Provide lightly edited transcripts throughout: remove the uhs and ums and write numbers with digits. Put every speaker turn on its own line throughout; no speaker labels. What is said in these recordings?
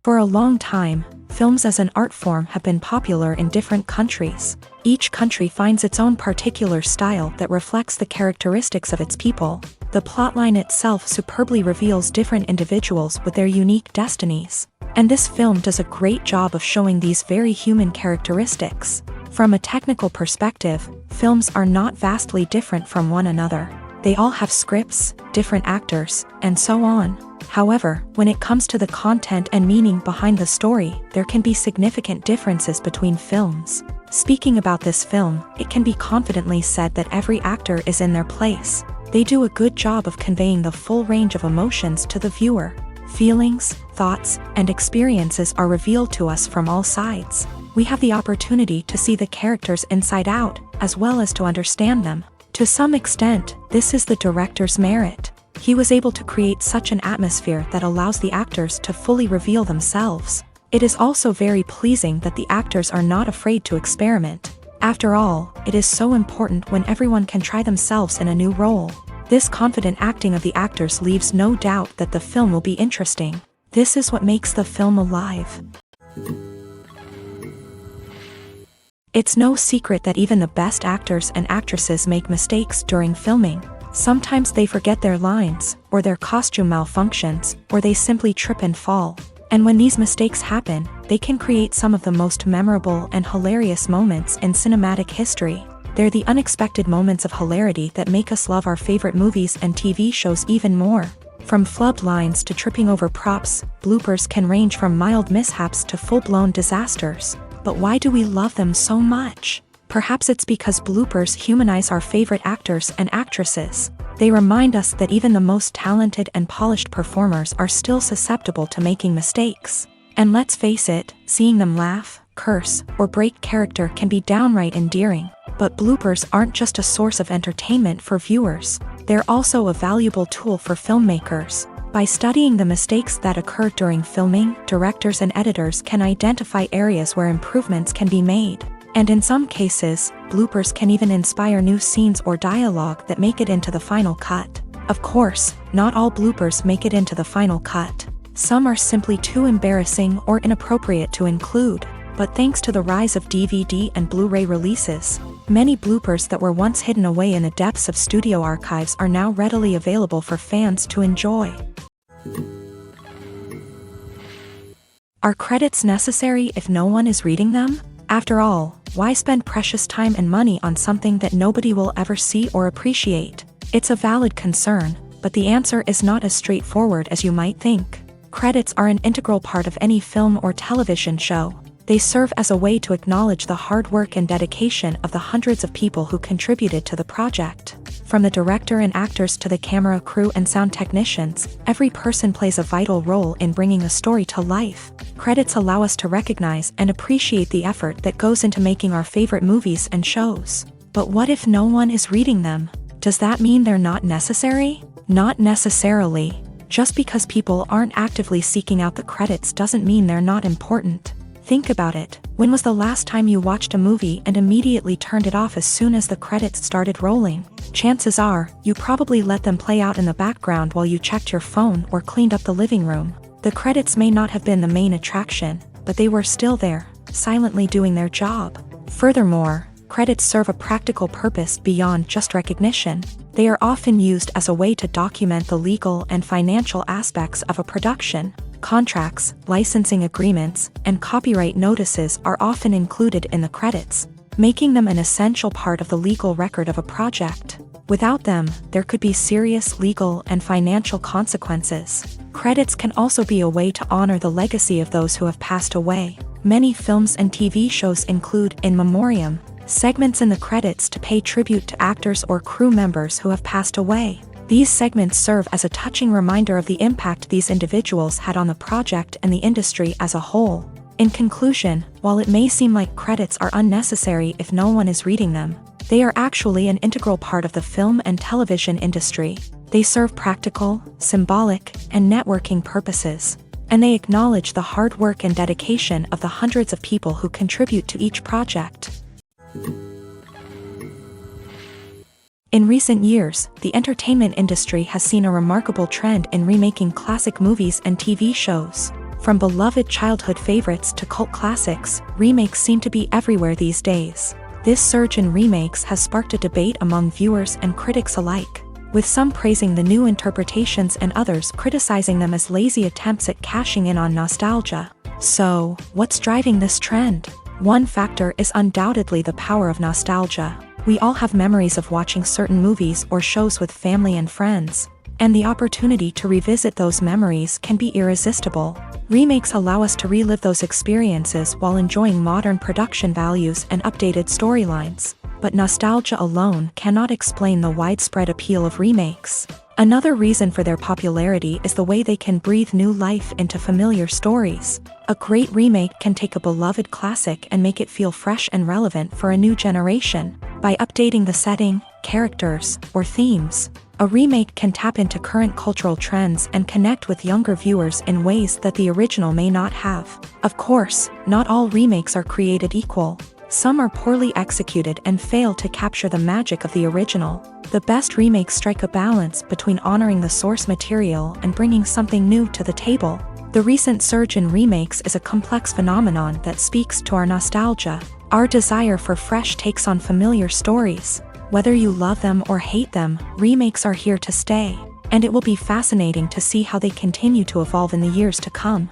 For a long time, films as an art form have been popular in different countries. Each country finds its own particular style that reflects the characteristics of its people. The plotline itself superbly reveals different individuals with their unique destinies. And this film does a great job of showing these very human characteristics. From a technical perspective, films are not vastly different from one another. They all have scripts, different actors, and so on. However, when it comes to the content and meaning behind the story, there can be significant differences between films. Speaking about this film, it can be confidently said that every actor is in their place. They do a good job of conveying the full range of emotions to the viewer. Feelings, thoughts, and experiences are revealed to us from all sides. We have the opportunity to see the characters inside out, as well as to understand them. To some extent, this is the director's merit. He was able to create such an atmosphere that allows the actors to fully reveal themselves. It is also very pleasing that the actors are not afraid to experiment. After all, it is so important when everyone can try themselves in a new role. This confident acting of the actors leaves no doubt that the film will be interesting. This is what makes the film alive. It's no secret that even the best actors and actresses make mistakes during filming. Sometimes they forget their lines, or their costume malfunctions, or they simply trip and fall. And when these mistakes happen, they can create some of the most memorable and hilarious moments in cinematic history. They're the unexpected moments of hilarity that make us love our favorite movies and TV shows even more. From flubbed lines to tripping over props, bloopers can range from mild mishaps to full-blown disasters. But why do we love them so much? Perhaps it's because bloopers humanize our favorite actors and actresses. They remind us that even the most talented and polished performers are still susceptible to making mistakes. And let's face it, seeing them laugh, curse, or break character can be downright endearing. But bloopers aren't just a source of entertainment for viewers. They're also a valuable tool for filmmakers. By studying the mistakes that occur during filming, directors and editors can identify areas where improvements can be made. And in some cases, bloopers can even inspire new scenes or dialogue that make it into the final cut. Of course, not all bloopers make it into the final cut. Some are simply too embarrassing or inappropriate to include. But thanks to the rise of DVD and Blu-ray releases, many bloopers that were once hidden away in the depths of studio archives are now readily available for fans to enjoy. Are credits necessary if no one is reading them? After all, why spend precious time and money on something that nobody will ever see or appreciate? It's a valid concern, but the answer is not as straightforward as you might think. Credits are an integral part of any film or television show. They serve as a way to acknowledge the hard work and dedication of the hundreds of people who contributed to the project. From the director and actors to the camera crew and sound technicians, every person plays a vital role in bringing a story to life. Credits allow us to recognize and appreciate the effort that goes into making our favorite movies and shows. But what if no one is reading them? Does that mean they're not necessary? Not necessarily. Just because people aren't actively seeking out the credits doesn't mean they're not important. Think about it. When was the last time you watched a movie and immediately turned it off as soon as the credits started rolling? Chances are, you probably let them play out in the background while you checked your phone or cleaned up the living room. The credits may not have been the main attraction, but they were still there, silently doing their job. Furthermore, credits serve a practical purpose beyond just recognition. They are often used as a way to document the legal and financial aspects of a production. Contracts, licensing agreements, and copyright notices are often included in the credits, making them an essential part of the legal record of a project. Without them, there could be serious legal and financial consequences. Credits can also be a way to honor the legacy of those who have passed away. Many films and TV shows include in memoriam segments in the credits to pay tribute to actors or crew members who have passed away. These segments serve as a touching reminder of the impact these individuals had on the project and the industry as a whole. In conclusion, while it may seem like credits are unnecessary if no one is reading them, they are actually an integral part of the film and television industry. They serve practical, symbolic, and networking purposes, and they acknowledge the hard work and dedication of the hundreds of people who contribute to each project. In recent years, the entertainment industry has seen a remarkable trend in remaking classic movies and TV shows. From beloved childhood favorites to cult classics, remakes seem to be everywhere these days. This surge in remakes has sparked a debate among viewers and critics alike, with some praising the new interpretations and others criticizing them as lazy attempts at cashing in on nostalgia. So, what's driving this trend? One factor is undoubtedly the power of nostalgia. We all have memories of watching certain movies or shows with family and friends, and the opportunity to revisit those memories can be irresistible. Remakes allow us to relive those experiences while enjoying modern production values and updated storylines. But nostalgia alone cannot explain the widespread appeal of remakes. Another reason for their popularity is the way they can breathe new life into familiar stories. A great remake can take a beloved classic and make it feel fresh and relevant for a new generation. By updating the setting, characters, or themes, a remake can tap into current cultural trends and connect with younger viewers in ways that the original may not have. Of course, not all remakes are created equal. Some are poorly executed and fail to capture the magic of the original. The best remakes strike a balance between honoring the source material and bringing something new to the table. The recent surge in remakes is a complex phenomenon that speaks to our nostalgia, our desire for fresh takes on familiar stories. Whether you love them or hate them, remakes are here to stay, and it will be fascinating to see how they continue to evolve in the years to come.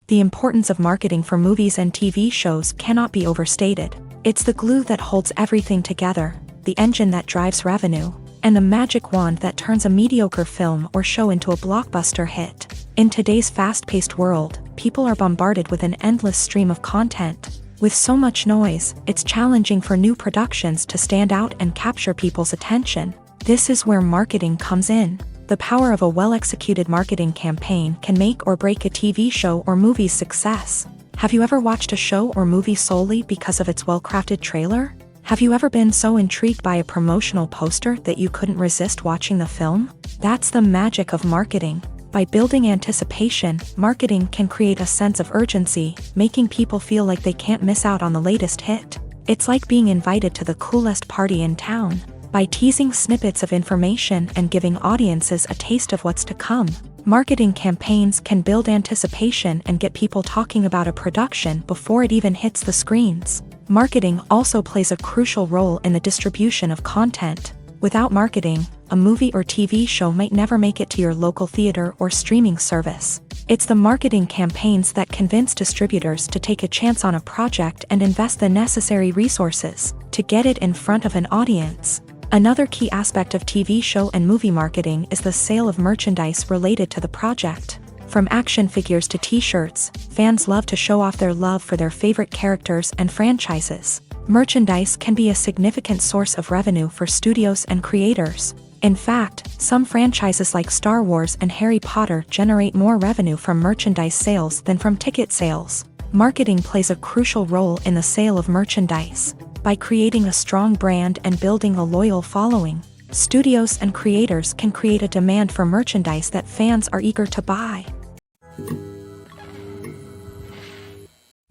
The importance of marketing for movies and TV shows cannot be overstated. It's the glue that holds everything together, the engine that drives revenue, and the magic wand that turns a mediocre film or show into a blockbuster hit. In today's fast-paced world, people are bombarded with an endless stream of content. With so much noise, it's challenging for new productions to stand out and capture people's attention. This is where marketing comes in. The power of a well-executed marketing campaign can make or break a TV show or movie's success. Have you ever watched a show or movie solely because of its well-crafted trailer? Have you ever been so intrigued by a promotional poster that you couldn't resist watching the film? That's the magic of marketing. By building anticipation, marketing can create a sense of urgency, making people feel like they can't miss out on the latest hit. It's like being invited to the coolest party in town. By teasing snippets of information and giving audiences a taste of what's to come, marketing campaigns can build anticipation and get people talking about a production before it even hits the screens. Marketing also plays a crucial role in the distribution of content. Without marketing, a movie or TV show might never make it to your local theater or streaming service. It's the marketing campaigns that convince distributors to take a chance on a project and invest the necessary resources to get it in front of an audience. Another key aspect of TV show and movie marketing is the sale of merchandise related to the project. From action figures to t-shirts, fans love to show off their love for their favorite characters and franchises. Merchandise can be a significant source of revenue for studios and creators. In fact, some franchises like Star Wars and Harry Potter generate more revenue from merchandise sales than from ticket sales. Marketing plays a crucial role in the sale of merchandise. By creating a strong brand and building a loyal following, studios and creators can create a demand for merchandise that fans are eager to buy.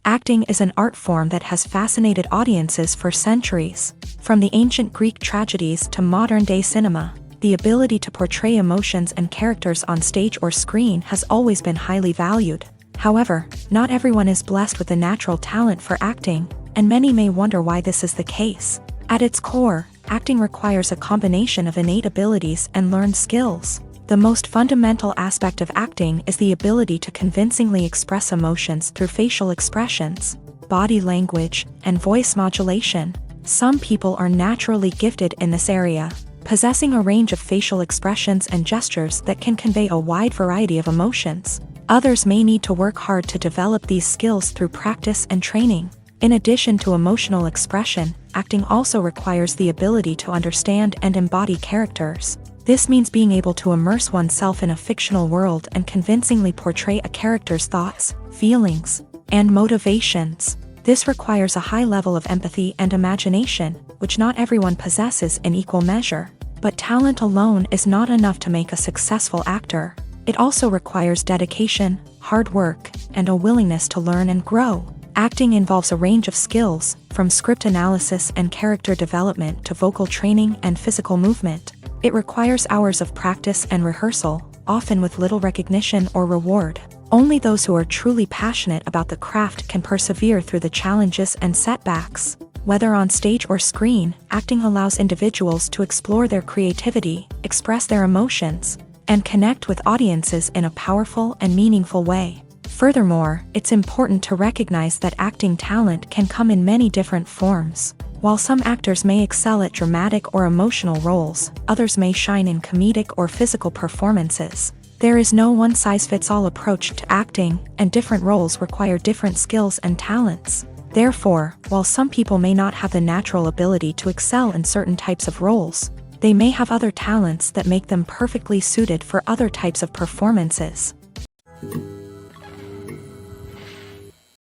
Acting is an art form that has fascinated audiences for centuries. From the ancient Greek tragedies to modern-day cinema, the ability to portray emotions and characters on stage or screen has always been highly valued. However, not everyone is blessed with the natural talent for acting, and many may wonder why this is the case. At its core, acting requires a combination of innate abilities and learned skills. The most fundamental aspect of acting is the ability to convincingly express emotions through facial expressions, body language, and voice modulation. Some people are naturally gifted in this area, possessing a range of facial expressions and gestures that can convey a wide variety of emotions. Others may need to work hard to develop these skills through practice and training. In addition to emotional expression, acting also requires the ability to understand and embody characters. This means being able to immerse oneself in a fictional world and convincingly portray a character's thoughts, feelings, and motivations. This requires a high level of empathy and imagination, which not everyone possesses in equal measure. But talent alone is not enough to make a successful actor. It also requires dedication, hard work, and a willingness to learn and grow. Acting involves a range of skills, from script analysis and character development to vocal training and physical movement. It requires hours of practice and rehearsal, often with little recognition or reward. Only those who are truly passionate about the craft can persevere through the challenges and setbacks. Whether on stage or screen, acting allows individuals to explore their creativity, express their emotions, and connect with audiences in a powerful and meaningful way. Furthermore, it's important to recognize that acting talent can come in many different forms. While some actors may excel at dramatic or emotional roles, others may shine in comedic or physical performances. There is no one-size-fits-all approach to acting, and different roles require different skills and talents. Therefore, while some people may not have the natural ability to excel in certain types of roles, they may have other talents that make them perfectly suited for other types of performances.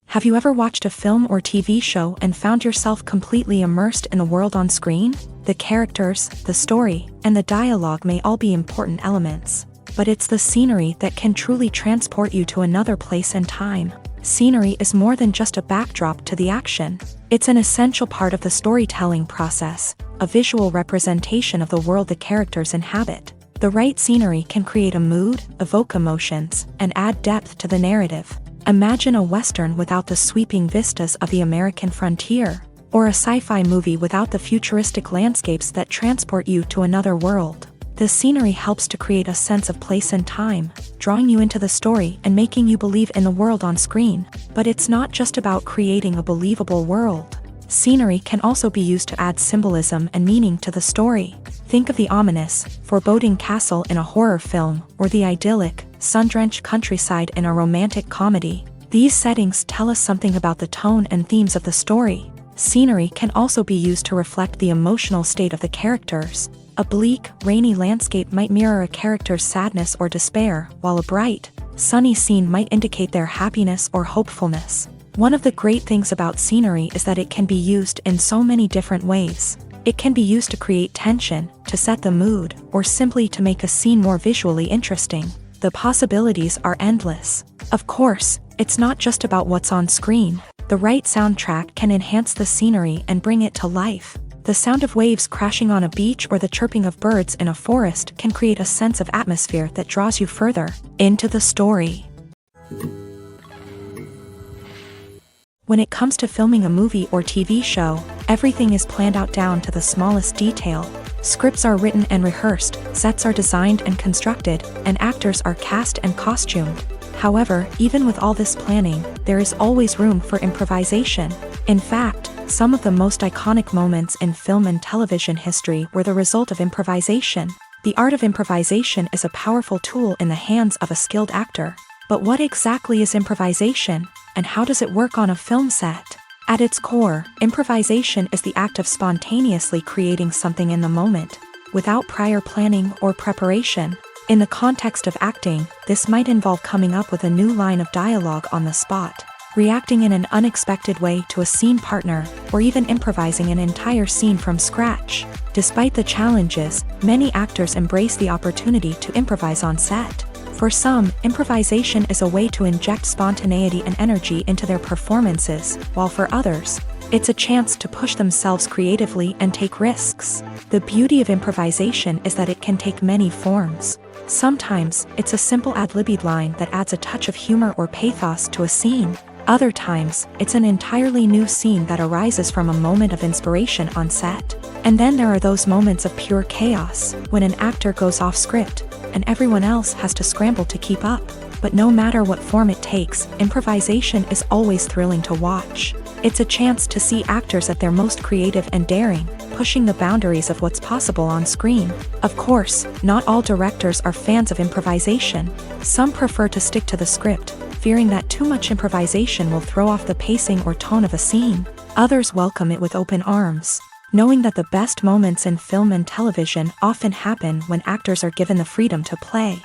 Have you ever watched a film or TV show and found yourself completely immersed in the world on screen? The characters, the story, and the dialogue may all be important elements, but it's the scenery that can truly transport you to another place and time. Scenery is more than just a backdrop to the action. It's an essential part of the storytelling process, a visual representation of the world the characters inhabit. The right scenery can create a mood, evoke emotions, and add depth to the narrative. Imagine a Western without the sweeping vistas of the American frontier, or a sci-fi movie without the futuristic landscapes that transport you to another world. The scenery helps to create a sense of place and time, drawing you into the story and making you believe in the world on screen. But it's not just about creating a believable world. Scenery can also be used to add symbolism and meaning to the story. Think of the ominous, foreboding castle in a horror film, or the idyllic, sun-drenched countryside in a romantic comedy. These settings tell us something about the tone and themes of the story. Scenery can also be used to reflect the emotional state of the characters. A bleak, rainy landscape might mirror a character's sadness or despair, while a bright, sunny scene might indicate their happiness or hopefulness. One of the great things about scenery is that it can be used in so many different ways. It can be used to create tension, to set the mood, or simply to make a scene more visually interesting. The possibilities are endless. Of course, it's not just about what's on screen. The right soundtrack can enhance the scenery and bring it to life. The sound of waves crashing on a beach or the chirping of birds in a forest can create a sense of atmosphere that draws you further into the story. When it comes to filming a movie or TV show, everything is planned out down to the smallest detail. Scripts are written and rehearsed, sets are designed and constructed, and actors are cast and costumed. However, even with all this planning, there is always room for improvisation. In fact, some of the most iconic moments in film and television history were the result of improvisation. The art of improvisation is a powerful tool in the hands of a skilled actor. But what exactly is improvisation, and how does it work on a film set? At its core, improvisation is the act of spontaneously creating something in the moment, without prior planning or preparation. In the context of acting, this might involve coming up with a new line of dialogue on the spot, reacting in an unexpected way to a scene partner, or even improvising an entire scene from scratch. Despite the challenges, many actors embrace the opportunity to improvise on set. For some, improvisation is a way to inject spontaneity and energy into their performances, while for others, it's a chance to push themselves creatively and take risks. The beauty of improvisation is that it can take many forms. Sometimes, it's a simple ad-libbed line that adds a touch of humor or pathos to a scene. Other times, it's an entirely new scene that arises from a moment of inspiration on set. And then there are those moments of pure chaos, when an actor goes off script, and everyone else has to scramble to keep up. But no matter what form it takes, improvisation is always thrilling to watch. It's a chance to see actors at their most creative and daring, pushing the boundaries of what's possible on screen. Of course, not all directors are fans of improvisation. Some prefer to stick to the script, fearing that too much improvisation will throw off the pacing or tone of a scene. Others welcome it with open arms, knowing that the best moments in film and television often happen when actors are given the freedom to play.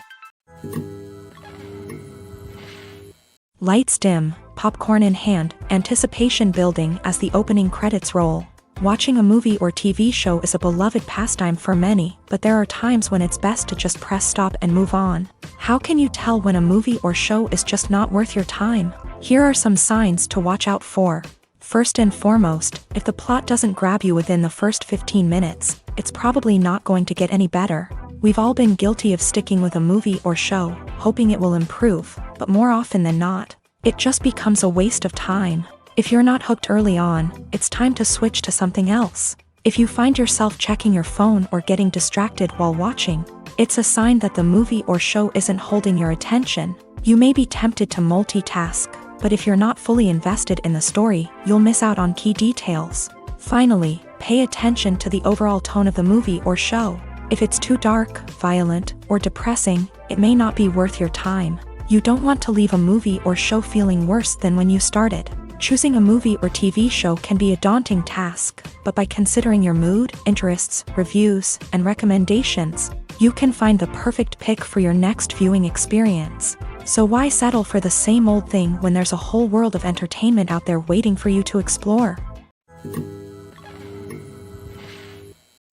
Lights dim, popcorn in hand, anticipation building as the opening credits roll. Watching a movie or TV show is a beloved pastime for many, but there are times when it's best to just press stop and move on. How can you tell when a movie or show is just not worth your time? Here are some signs to watch out for. First and foremost, if the plot doesn't grab you within the first 15 minutes, it's probably not going to get any better. We've all been guilty of sticking with a movie or show, hoping it will improve, but more often than not, it just becomes a waste of time. If you're not hooked early on, it's time to switch to something else. If you find yourself checking your phone or getting distracted while watching, it's a sign that the movie or show isn't holding your attention. You may be tempted to multitask, but if you're not fully invested in the story, you'll miss out on key details. Finally, pay attention to the overall tone of the movie or show. If it's too dark, violent, or depressing, it may not be worth your time. You don't want to leave a movie or show feeling worse than when you started. Choosing a movie or TV show can be a daunting task, but by considering your mood, interests, reviews, and recommendations, you can find the perfect pick for your next viewing experience. So why settle for the same old thing when there's a whole world of entertainment out there waiting for you to explore?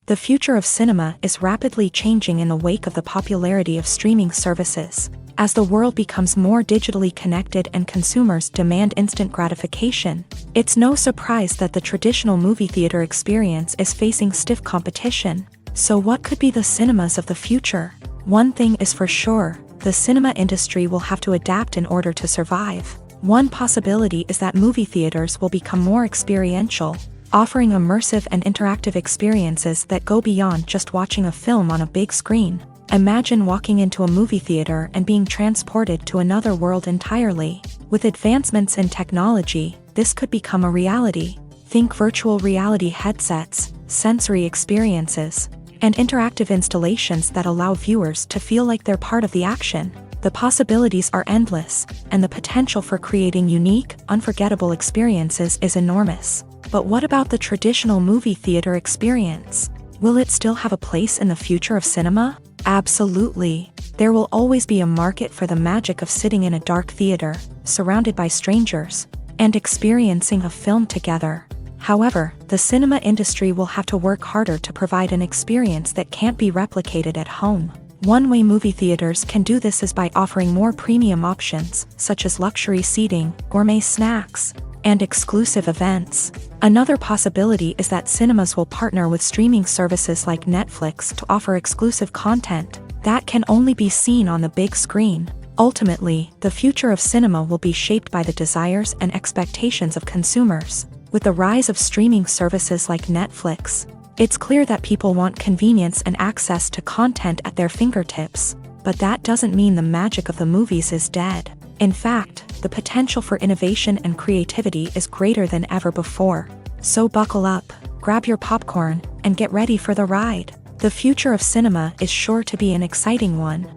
The future of cinema is rapidly changing in the wake of the popularity of streaming services. As the world becomes more digitally connected and consumers demand instant gratification, it's no surprise that the traditional movie theater experience is facing stiff competition. So what could be the cinemas of the future? One thing is for sure, the cinema industry will have to adapt in order to survive. One possibility is that movie theaters will become more experiential, offering immersive and interactive experiences that go beyond just watching a film on a big screen. Imagine walking into a movie theater and being transported to another world entirely. With advancements in technology, this could become a reality. Think virtual reality headsets, sensory experiences, and interactive installations that allow viewers to feel like they're part of the action. The possibilities are endless, and the potential for creating unique, unforgettable experiences is enormous. But what about the traditional movie theater experience? Will it still have a place in the future of cinema? Absolutely. There will always be a market for the magic of sitting in a dark theater, surrounded by strangers, and experiencing a film together. However, the cinema industry will have to work harder to provide an experience that can't be replicated at home. One way movie theaters can do this is by offering more premium options, such as luxury seating, gourmet snacks, and exclusive events. Another possibility is that cinemas will partner with streaming services like Netflix to offer exclusive content that can only be seen on the big screen. Ultimately, the future of cinema will be shaped by the desires and expectations of consumers. With the rise of streaming services like Netflix, it's clear that people want convenience and access to content at their fingertips. But that doesn't mean the magic of the movies is dead. In fact, the potential for innovation and creativity is greater than ever before. So buckle up, grab your popcorn, and get ready for the ride. The future of cinema is sure to be an exciting one.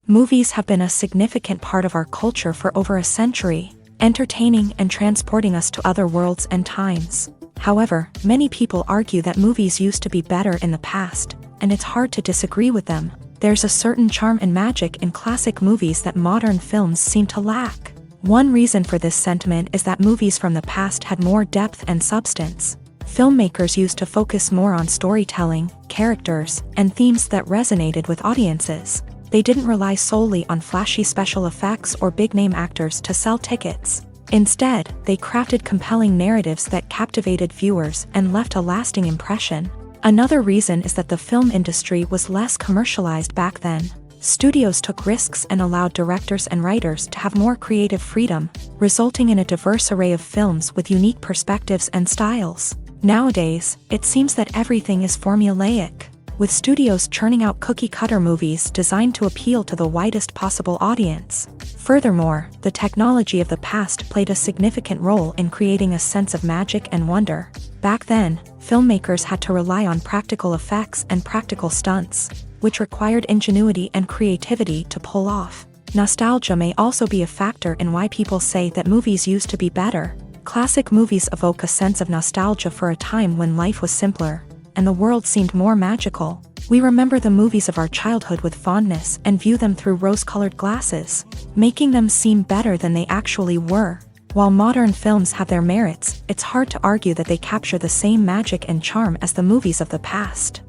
Movies have been a significant part of our culture for over a century, entertaining and transporting us to other worlds and times. However, many people argue that movies used to be better in the past, and it's hard to disagree with them. There's a certain charm and magic in classic movies that modern films seem to lack. One reason for this sentiment is that movies from the past had more depth and substance. Filmmakers used to focus more on storytelling, characters, and themes that resonated with audiences. They didn't rely solely on flashy special effects or big-name actors to sell tickets. Instead, they crafted compelling narratives that captivated viewers and left a lasting impression. Another reason is that the film industry was less commercialized back then. Studios took risks and allowed directors and writers to have more creative freedom, resulting in a diverse array of films with unique perspectives and styles. Nowadays, it seems that everything is formulaic, with studios churning out cookie-cutter movies designed to appeal to the widest possible audience. Furthermore, the technology of the past played a significant role in creating a sense of magic and wonder. Back then, filmmakers had to rely on practical effects and practical stunts, which required ingenuity and creativity to pull off. Nostalgia may also be a factor in why people say that movies used to be better. Classic movies evoke a sense of nostalgia for a time when life was simpler, and the world seemed more magical. We remember the movies of our childhood with fondness and view them through rose-colored glasses, making them seem better than they actually were. While modern films have their merits, it's hard to argue that they capture the same magic and charm as the movies of the past.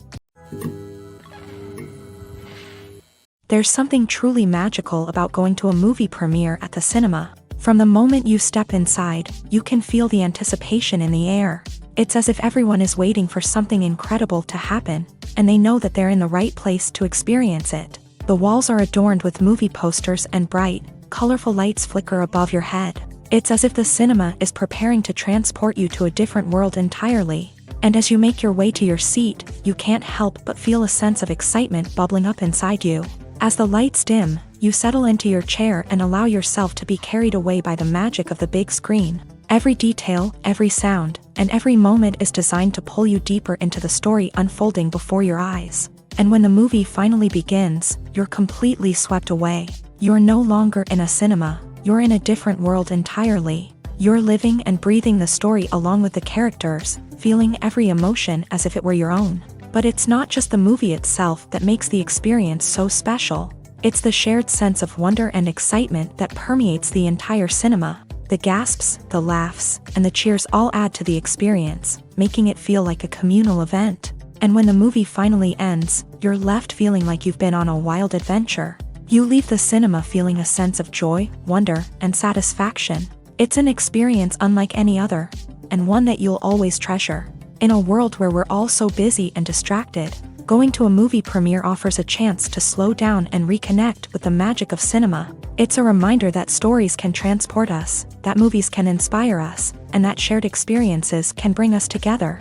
There's something truly magical about going to a movie premiere at the cinema. From the moment you step inside, you can feel the anticipation in the air. It's as if everyone is waiting for something incredible to happen, and they know that they're in the right place to experience it. The walls are adorned with movie posters and bright, colorful lights flicker above your head. It's as if the cinema is preparing to transport you to a different world entirely. And as you make your way to your seat, you can't help but feel a sense of excitement bubbling up inside you. As the lights dim, you settle into your chair and allow yourself to be carried away by the magic of the big screen. Every detail, every sound, and every moment is designed to pull you deeper into the story unfolding before your eyes. And when the movie finally begins, you're completely swept away. You're no longer in a cinema, you're in a different world entirely. You're living and breathing the story along with the characters, feeling every emotion as if it were your own. But it's not just the movie itself that makes the experience so special. It's the shared sense of wonder and excitement that permeates the entire cinema. The gasps, the laughs, and the cheers all add to the experience, making it feel like a communal event. And when the movie finally ends, you're left feeling like you've been on a wild adventure. You leave the cinema feeling a sense of joy, wonder, and satisfaction. It's an experience unlike any other, and one that you'll always treasure. In a world where we're all so busy and distracted, going to a movie premiere offers a chance to slow down and reconnect with the magic of cinema. It's a reminder that stories can transport us, that movies can inspire us, and that shared experiences can bring us together.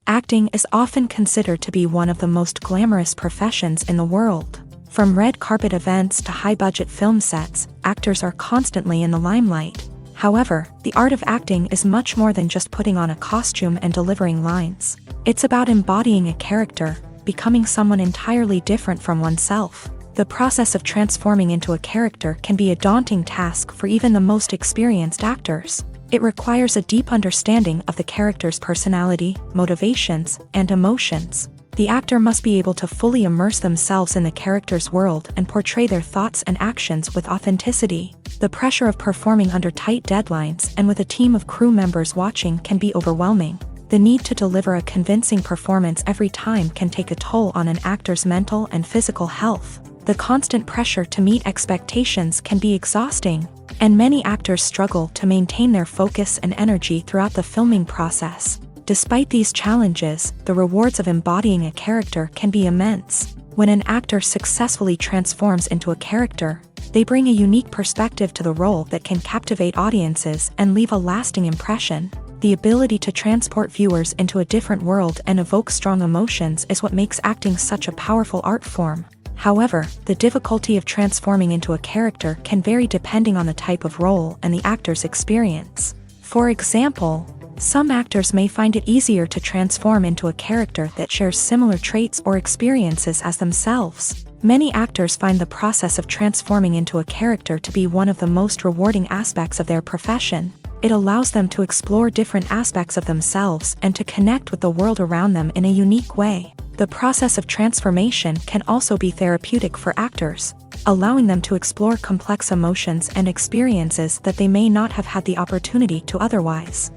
Acting is often considered to be one of the most glamorous professions in the world. From red carpet events to high-budget film sets, actors are constantly in the limelight. However, the art of acting is much more than just putting on a costume and delivering lines. It's about embodying a character, becoming someone entirely different from oneself. The process of transforming into a character can be a daunting task for even the most experienced actors. It requires a deep understanding of the character's personality, motivations, and emotions. The actor must be able to fully immerse themselves in the character's world and portray their thoughts and actions with authenticity. The pressure of performing under tight deadlines and with a team of crew members watching can be overwhelming. The need to deliver a convincing performance every time can take a toll on an actor's mental and physical health. The constant pressure to meet expectations can be exhausting, and many actors struggle to maintain their focus and energy throughout the filming process. Despite these challenges, the rewards of embodying a character can be immense. When an actor successfully transforms into a character, they bring a unique perspective to the role that can captivate audiences and leave a lasting impression. The ability to transport viewers into a different world and evoke strong emotions is what makes acting such a powerful art form. However, the difficulty of transforming into a character can vary depending on the type of role and the actor's experience. For example, some actors may find it easier to transform into a character that shares similar traits or experiences as themselves. Many actors find the process of transforming into a character to be one of the most rewarding aspects of their profession. It allows them to explore different aspects of themselves and to connect with the world around them in a unique way. The process of transformation can also be therapeutic for actors, allowing them to explore complex emotions and experiences that they may not have had the opportunity to otherwise.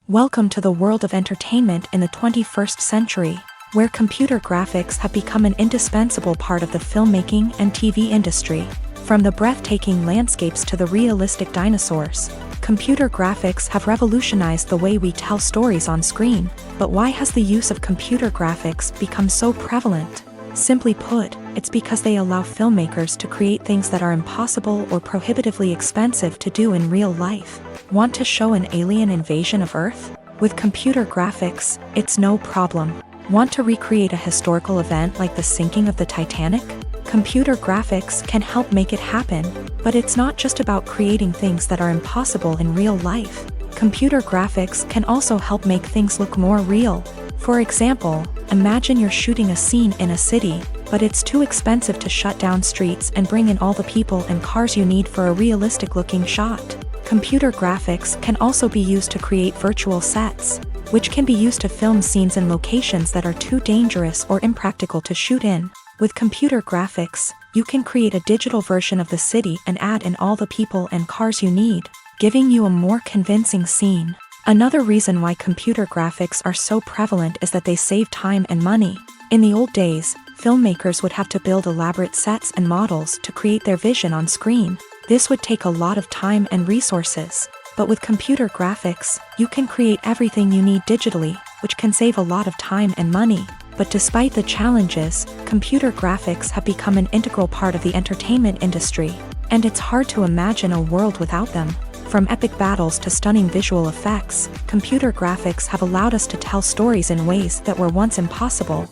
Welcome to the world of entertainment in the 21st century, where computer graphics have become an indispensable part of the filmmaking and TV industry. From the breathtaking landscapes to the realistic dinosaurs, computer graphics have revolutionized the way we tell stories on screen. But why has the use of computer graphics become so prevalent? Simply put, it's because they allow filmmakers to create things that are impossible or prohibitively expensive to do in real life. Want to show an alien invasion of Earth? With computer graphics, it's no problem. Want to recreate a historical event like the sinking of the Titanic? Computer graphics can help make it happen, but it's not just about creating things that are impossible in real life. Computer graphics can also help make things look more real. For example, imagine you're shooting a scene in a city, but it's too expensive to shut down streets and bring in all the people and cars you need for a realistic-looking shot. Computer graphics can also be used to create virtual sets, which can be used to film scenes in locations that are too dangerous or impractical to shoot in. With computer graphics, you can create a digital version of the city and add in all the people and cars you need, giving you a more convincing scene. Another reason why computer graphics are so prevalent is that they save time and money. In the old days, filmmakers would have to build elaborate sets and models to create their vision on screen. This would take a lot of time and resources. But with computer graphics, you can create everything you need digitally, which can save a lot of time and money. But despite the challenges, computer graphics have become an integral part of the entertainment industry, and it's hard to imagine a world without them. From epic battles to stunning visual effects, computer graphics have allowed us to tell stories in ways that were once impossible.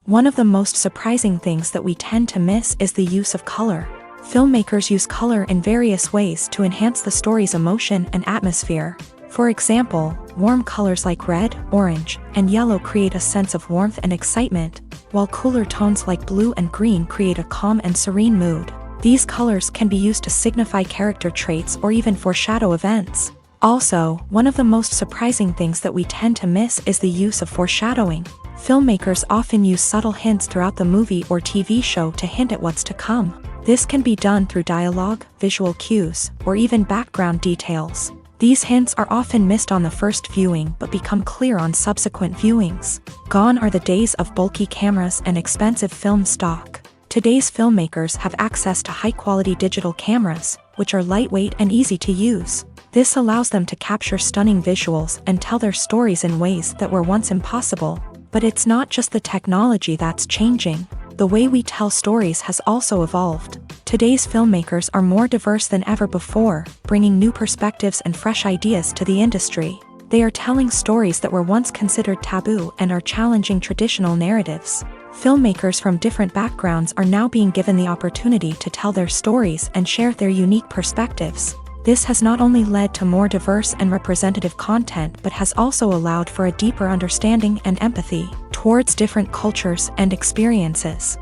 One of the most surprising things that we tend to miss is the use of color. Filmmakers use color in various ways to enhance the story's emotion and atmosphere. For example, warm colors like red, orange, and yellow create a sense of warmth and excitement, while cooler tones like blue and green create a calm and serene mood. These colors can be used to signify character traits or even foreshadow events. Also, one of the most surprising things that we tend to miss is the use of foreshadowing. Filmmakers often use subtle hints throughout the movie or TV show to hint at what's to come. This can be done through dialogue, visual cues, or even background details. These hints are often missed on the first viewing but become clear on subsequent viewings. Gone are the days of bulky cameras and expensive film stock. Today's filmmakers have access to high-quality digital cameras, which are lightweight and easy to use. This allows them to capture stunning visuals and tell their stories in ways that were once impossible. But it's not just the technology that's changing. The way we tell stories has also evolved. Today's filmmakers are more diverse than ever before, bringing new perspectives and fresh ideas to the industry. They are telling stories that were once considered taboo and are challenging traditional narratives. Filmmakers from different backgrounds are now being given the opportunity to tell their stories and share their unique perspectives. This has not only led to more diverse and representative content but has also allowed for a deeper understanding and empathy towards different cultures and experiences.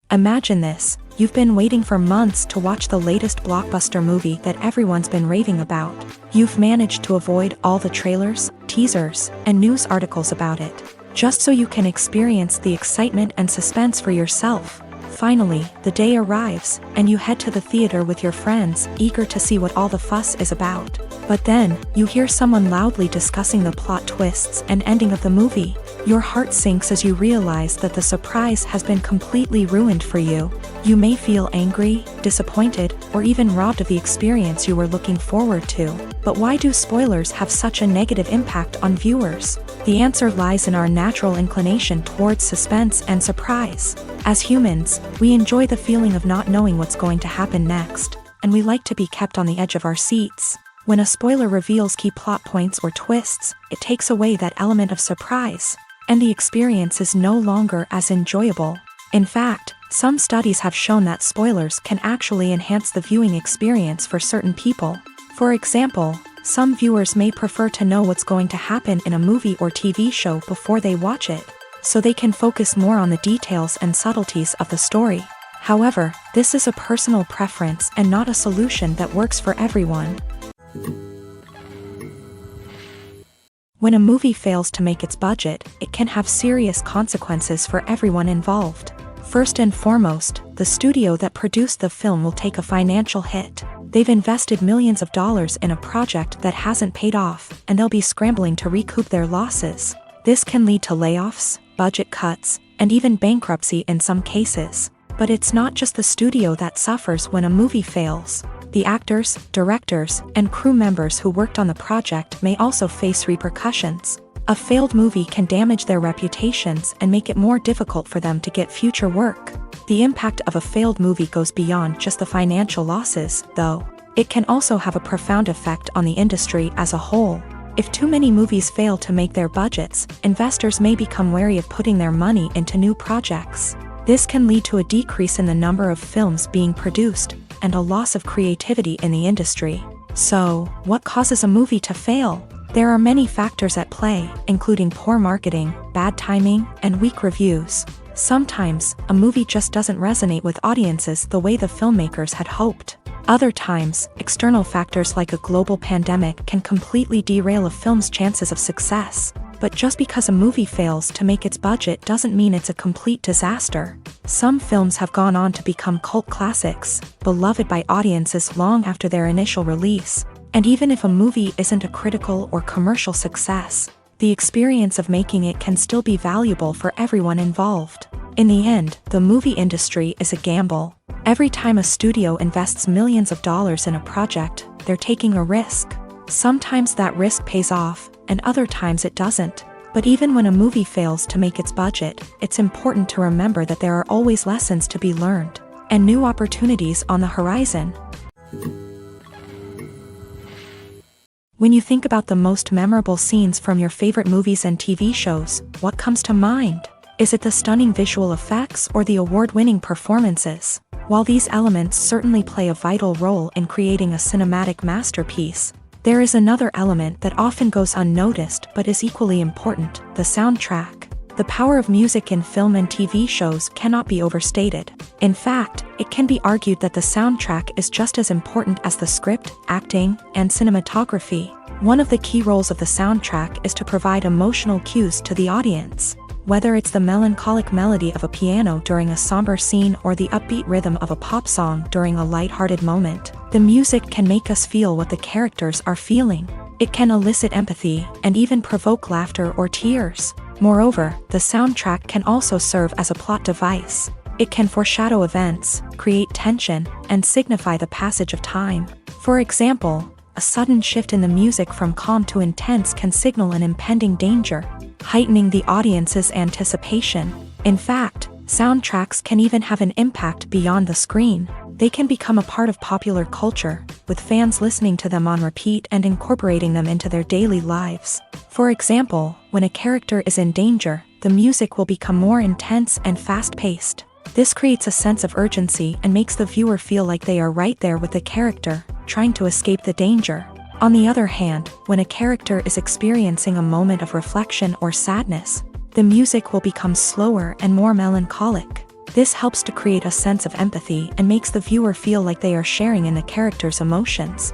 Imagine this. You've been waiting for months to watch the latest blockbuster movie that everyone's been raving about. You've managed to avoid all the trailers, teasers, and news articles about it, just so you can experience the excitement and suspense for yourself. Finally, the day arrives, and you head to the theater with your friends, eager to see what all the fuss is about. But then, you hear someone loudly discussing the plot twists and ending of the movie. Your heart sinks as you realize that the surprise has been completely ruined for you. You may feel angry, disappointed, or even robbed of the experience you were looking forward to. But why do spoilers have such a negative impact on viewers? The answer lies in our natural inclination towards suspense and surprise. As humans, we enjoy the feeling of not knowing what's going to happen next, and we like to be kept on the edge of our seats. When a spoiler reveals key plot points or twists, it takes away that element of surprise, and the experience is no longer as enjoyable. In fact, some studies have shown that spoilers can actually enhance the viewing experience for certain people. For example, some viewers may prefer to know what's going to happen in a movie or TV show before they watch it, so they can focus more on the details and subtleties of the story. However, this is a personal preference and not a solution that works for everyone. When a movie fails to make its budget, it can have serious consequences for everyone involved. First and foremost, the studio that produced the film will take a financial hit. They've invested millions of dollars in a project that hasn't paid off, and they'll be scrambling to recoup their losses. This can lead to layoffs, budget cuts, and even bankruptcy in some cases. But it's not just the studio that suffers when a movie fails. The actors, directors, and crew members who worked on the project may also face repercussions. A failed movie can damage their reputations and make it more difficult for them to get future work. The impact of a failed movie goes beyond just the financial losses, though. It can also have a profound effect on the industry as a whole. If too many movies fail to make their budgets, investors may become wary of putting their money into new projects. This can lead to a decrease in the number of films being produced, and a loss of creativity in the industry. So, what causes a movie to fail? There are many factors at play, including poor marketing, bad timing, and weak reviews. Sometimes, a movie just doesn't resonate with audiences the way the filmmakers had hoped. Other times, external factors like a global pandemic can completely derail a film's chances of success. But just because a movie fails to make its budget doesn't mean it's a complete disaster. Some films have gone on to become cult classics, beloved by audiences long after their initial release. And even if a movie isn't a critical or commercial success, the experience of making it can still be valuable for everyone involved. In the end, the movie industry is a gamble. Every time a studio invests millions of dollars in a project, they're taking a risk. Sometimes that risk pays off, and other times it doesn't. But even when a movie fails to make its budget, it's important to remember that there are always lessons to be learned, and new opportunities on the horizon. When you think about the most memorable scenes from your favorite movies and TV shows, what comes to mind? Is it the stunning visual effects or the award-winning performances? While these elements certainly play a vital role in creating a cinematic masterpiece, there is another element that often goes unnoticed but is equally important: the soundtrack. The power of music in film and TV shows cannot be overstated. In fact, it can be argued that the soundtrack is just as important as the script, acting, and cinematography. One of the key roles of the soundtrack is to provide emotional cues to the audience. Whether it's the melancholic melody of a piano during a somber scene or the upbeat rhythm of a pop song during a lighthearted moment, the music can make us feel what the characters are feeling. It can elicit empathy and even provoke laughter or tears. Moreover, the soundtrack can also serve as a plot device. It can foreshadow events, create tension, and signify the passage of time. For example, a sudden shift in the music from calm to intense can signal an impending danger, heightening the audience's anticipation. In fact, soundtracks can even have an impact beyond the screen. They can become a part of popular culture, with fans listening to them on repeat and incorporating them into their daily lives. For example, when a character is in danger, the music will become more intense and fast-paced. This creates a sense of urgency and makes the viewer feel like they are right there with the character, trying to escape the danger. On the other hand, when a character is experiencing a moment of reflection or sadness, the music will become slower and more melancholic. This helps to create a sense of empathy and makes the viewer feel like they are sharing in the character's emotions.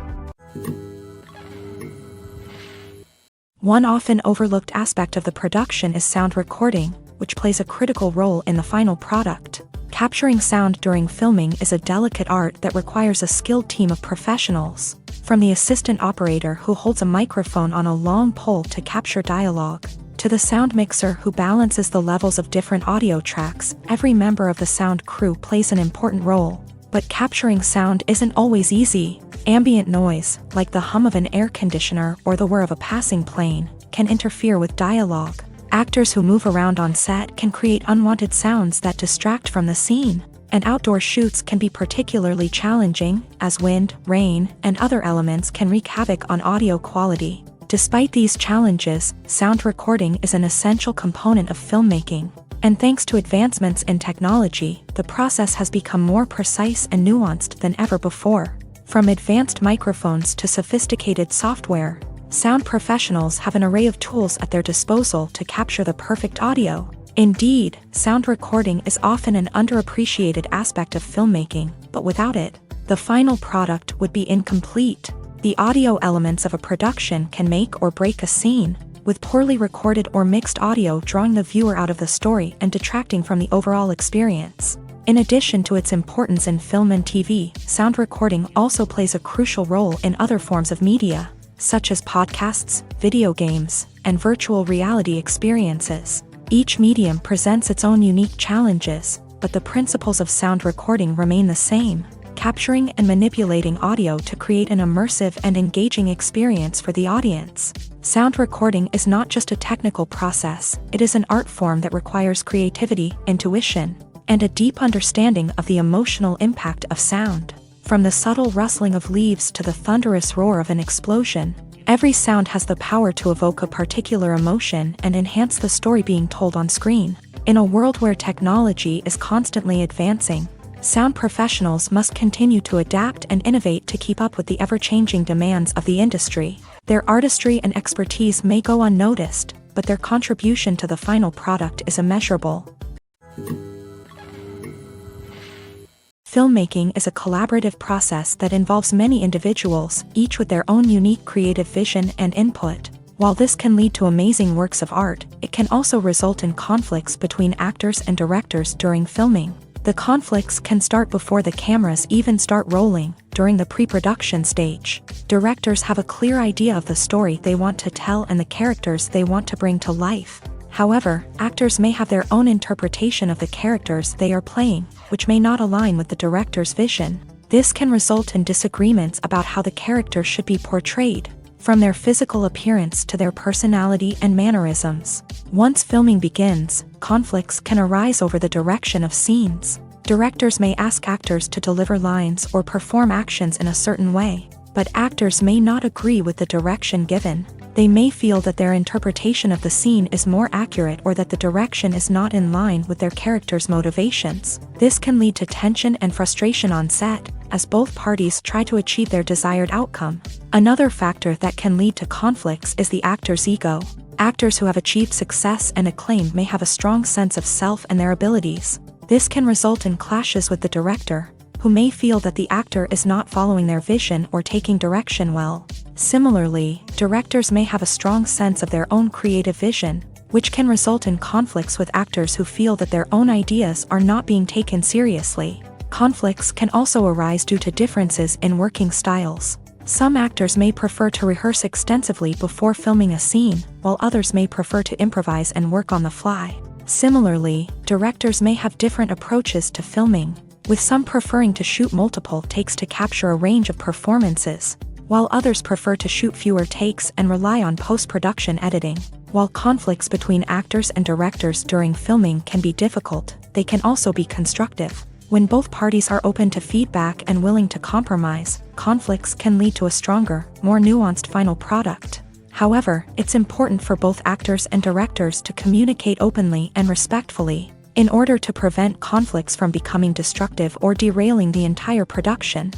One often overlooked aspect of the production is sound recording, which plays a critical role in the final product. Capturing sound during filming is a delicate art that requires a skilled team of professionals. From the assistant operator who holds a microphone on a long pole to capture dialogue, to the sound mixer who balances the levels of different audio tracks, every member of the sound crew plays an important role. But capturing sound isn't always easy. Ambient noise, like the hum of an air conditioner or the whir of a passing plane, can interfere with dialogue. Actors who move around on set can create unwanted sounds that distract from the scene. And outdoor shoots can be particularly challenging, as wind, rain, and other elements can wreak havoc on audio quality. Despite these challenges, sound recording is an essential component of filmmaking. And thanks to advancements in technology, the process has become more precise and nuanced than ever before. From advanced microphones to sophisticated software, sound professionals have an array of tools at their disposal to capture the perfect audio. Indeed, sound recording is often an underappreciated aspect of filmmaking, but without it, the final product would be incomplete. The audio elements of a production can make or break a scene, with poorly recorded or mixed audio drawing the viewer out of the story and detracting from the overall experience. In addition to its importance in film and TV, sound recording also plays a crucial role in other forms of media, such as podcasts, video games, and virtual reality experiences. Each medium presents its own unique challenges, but the principles of sound recording remain the same: capturing and manipulating audio to create an immersive and engaging experience for the audience. Sound recording is not just a technical process, it is an art form that requires creativity, intuition, and a deep understanding of the emotional impact of sound. From the subtle rustling of leaves to the thunderous roar of an explosion, every sound has the power to evoke a particular emotion and enhance the story being told on screen. In a world where technology is constantly advancing, sound professionals must continue to adapt and innovate to keep up with the ever-changing demands of the industry. Their artistry and expertise may go unnoticed, but their contribution to the final product is immeasurable. Filmmaking is a collaborative process that involves many individuals, each with their own unique creative vision and input. While this can lead to amazing works of art, it can also result in conflicts between actors and directors during filming. The conflicts can start before the cameras even start rolling, during the pre-production stage. Directors have a clear idea of the story they want to tell and the characters they want to bring to life. However, actors may have their own interpretation of the characters they are playing, which may not align with the director's vision. This can result in disagreements about how the character should be portrayed, from their physical appearance to their personality and mannerisms. Once filming begins, conflicts can arise over the direction of scenes. Directors may ask actors to deliver lines or perform actions in a certain way, but actors may not agree with the direction given. They may feel that their interpretation of the scene is more accurate or that the direction is not in line with their character's motivations. This can lead to tension and frustration on set, as both parties try to achieve their desired outcome. Another factor that can lead to conflicts is the actor's ego. Actors who have achieved success and acclaim may have a strong sense of self and their abilities. This can result in clashes with the director, who may feel that the actor is not following their vision or taking direction well. Similarly, directors may have a strong sense of their own creative vision, which can result in conflicts with actors who feel that their own ideas are not being taken seriously. Conflicts can also arise due to differences in working styles. Some actors may prefer to rehearse extensively before filming a scene, while others may prefer to improvise and work on the fly. Similarly, directors may have different approaches to filming, with some preferring to shoot multiple takes to capture a range of performances, while others prefer to shoot fewer takes and rely on post-production editing. While conflicts between actors and directors during filming can be difficult, they can also be constructive. When both parties are open to feedback and willing to compromise, conflicts can lead to a stronger, more nuanced final product. However, it's important for both actors and directors to communicate openly and respectfully, in order to prevent conflicts from becoming destructive or derailing the entire production.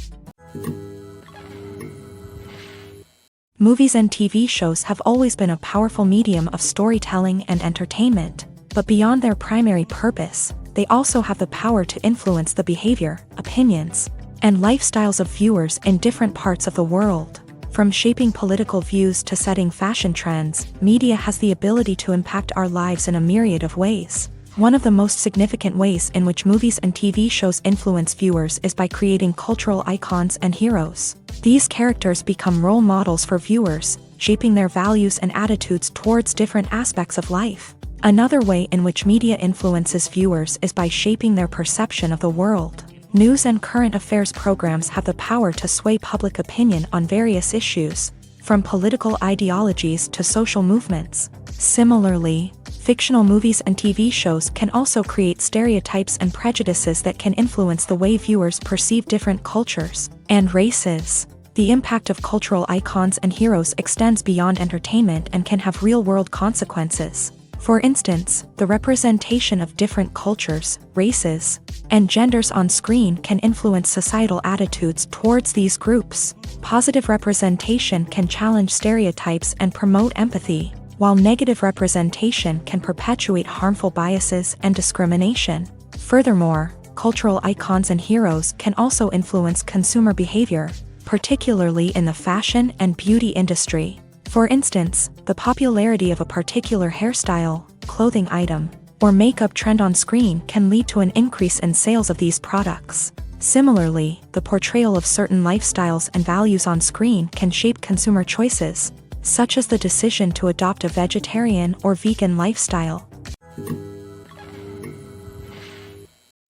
Movies and TV shows have always been a powerful medium of storytelling and entertainment, but beyond their primary purpose, they also have the power to influence the behavior, opinions, and lifestyles of viewers in different parts of the world. From shaping political views to setting fashion trends, media has the ability to impact our lives in a myriad of ways. One of the most significant ways in which movies and TV shows influence viewers is by creating cultural icons and heroes. These characters become role models for viewers, shaping their values and attitudes towards different aspects of life. Another way in which media influences viewers is by shaping their perception of the world. News and current affairs programs have the power to sway public opinion on various issues, from political ideologies to social movements. Similarly, fictional movies and TV shows can also create stereotypes and prejudices that can influence the way viewers perceive different cultures and races. The impact of cultural icons and heroes extends beyond entertainment and can have real-world consequences. For instance, the representation of different cultures, races, and genders on screen can influence societal attitudes towards these groups. Positive representation can challenge stereotypes and promote empathy, while negative representation can perpetuate harmful biases and discrimination. Furthermore, cultural icons and heroes can also influence consumer behavior, particularly in the fashion and beauty industry. For instance, the popularity of a particular hairstyle, clothing item, or makeup trend on screen can lead to an increase in sales of these products. Similarly, the portrayal of certain lifestyles and values on screen can shape consumer choices, such as the decision to adopt a vegetarian or vegan lifestyle.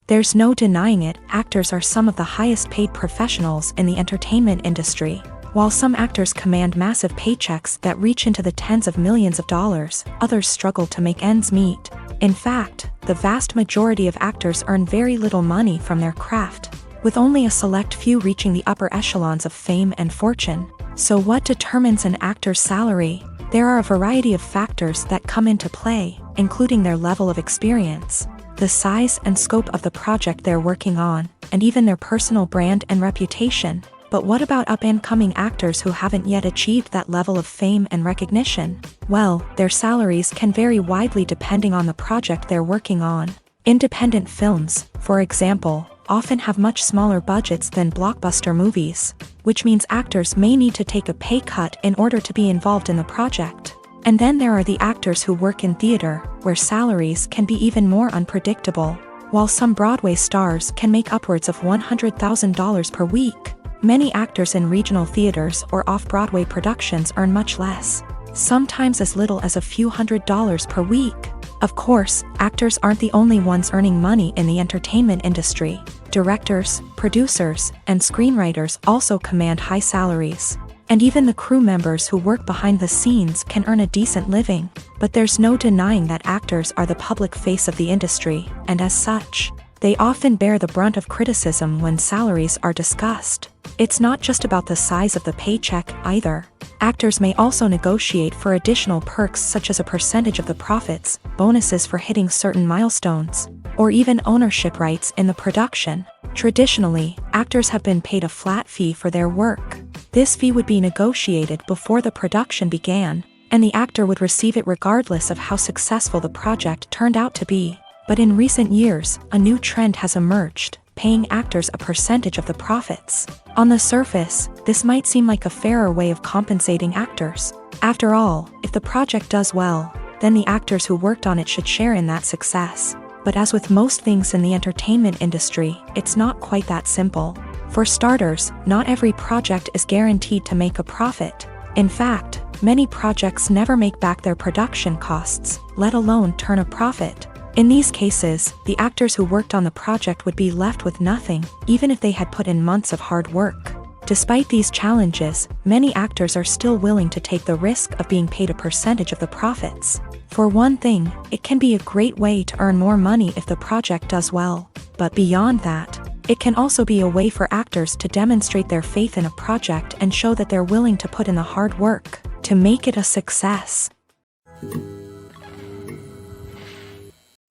There's no denying it, actors are some of the highest paid professionals in the entertainment industry. While some actors command massive paychecks that reach into the tens of millions of dollars, others struggle to make ends meet. In fact, the vast majority of actors earn very little money from their craft, with only a select few reaching the upper echelons of fame and fortune. So what determines an actor's salary? There are a variety of factors that come into play, including their level of experience, the size and scope of the project they're working on, and even their personal brand and reputation. But what about up-and-coming actors who haven't yet achieved that level of fame and recognition? Well, their salaries can vary widely depending on the project they're working on. Independent films, for example, often have much smaller budgets than blockbuster movies, which means actors may need to take a pay cut in order to be involved in the project. And then there are the actors who work in theater, where salaries can be even more unpredictable. While some Broadway stars can make upwards of $100,000 per week, many actors in regional theaters or off-Broadway productions earn much less, sometimes as little as a few $100s per week. Of course, actors aren't the only ones earning money in the entertainment industry. Directors, producers, and screenwriters also command high salaries. And even the crew members who work behind the scenes can earn a decent living. But there's no denying that actors are the public face of the industry, and as such, they often bear the brunt of criticism when salaries are discussed. It's not just about the size of the paycheck, either. Actors may also negotiate for additional perks such as a percentage of the profits, bonuses for hitting certain milestones, or even ownership rights in the production. Traditionally, actors have been paid a flat fee for their work. This fee would be negotiated before the production began, and the actor would receive it regardless of how successful the project turned out to be. But in recent years, a new trend has emerged, paying actors a percentage of the profits. On the surface, this might seem like a fairer way of compensating actors. After all, if the project does well, then the actors who worked on it should share in that success. But as with most things in the entertainment industry, it's not quite that simple. For starters, not every project is guaranteed to make a profit. In fact, many projects never make back their production costs, let alone turn a profit. In these cases, the actors who worked on the project would be left with nothing, even if they had put in months of hard work. Despite these challenges, many actors are still willing to take the risk of being paid a percentage of the profits. For one thing, it can be a great way to earn more money if the project does well. But beyond that, it can also be a way for actors to demonstrate their faith in a project and show that they're willing to put in the hard work to make it a success.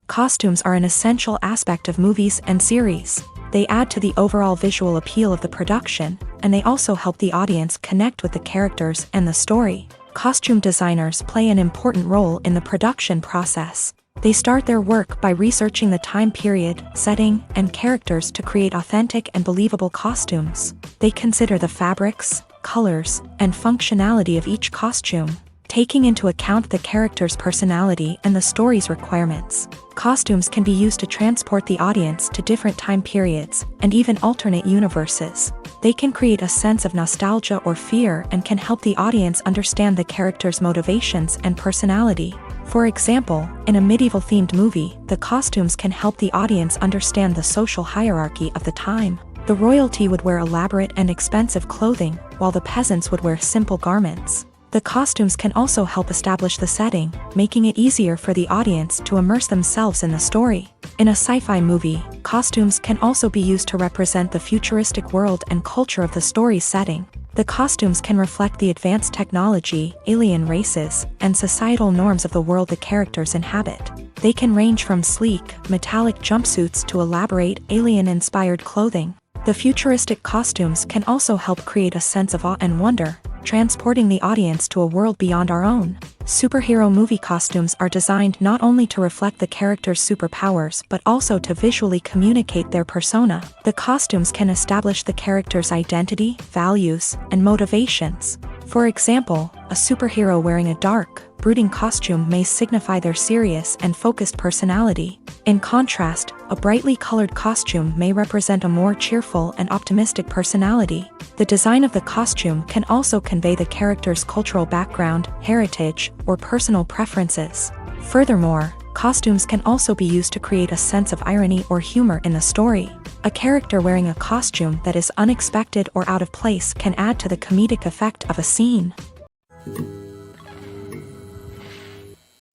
Costumes are an essential aspect of movies and series. They add to the overall visual appeal of the production, and they also help the audience connect with the characters and the story. Costume designers play an important role in the production process. They start their work by researching the time period, setting, and characters to create authentic and believable costumes. They consider the fabrics, colors, and functionality of each costume, taking into account the character's personality and the story's requirements. Costumes can be used to transport the audience to different time periods, and even alternate universes. They can create a sense of nostalgia or fear and can help the audience understand the character's motivations and personality. For example, in a medieval-themed movie, the costumes can help the audience understand the social hierarchy of the time. The royalty would wear elaborate and expensive clothing, while the peasants would wear simple garments. The costumes can also help establish the setting, making it easier for the audience to immerse themselves in the story. In a sci-fi movie, costumes can also be used to represent the futuristic world and culture of the story's setting. The costumes can reflect the advanced technology, alien races, and societal norms of the world the characters inhabit. They can range from sleek, metallic jumpsuits to elaborate, alien-inspired clothing. The futuristic costumes can also help create a sense of awe and wonder, transporting the audience to a world beyond our own. Superhero movie costumes are designed not only to reflect the character's superpowers but also to visually communicate their persona. The costumes can establish the character's identity, values, and motivations. For example, a superhero wearing a dark, brooding costume may signify their serious and focused personality. In contrast, a brightly colored costume may represent a more cheerful and optimistic personality. The design of the costume can also convey the character's cultural background, heritage, or personal preferences. Furthermore, costumes can also be used to create a sense of irony or humor in the story. A character wearing a costume that is unexpected or out of place can add to the comedic effect of a scene.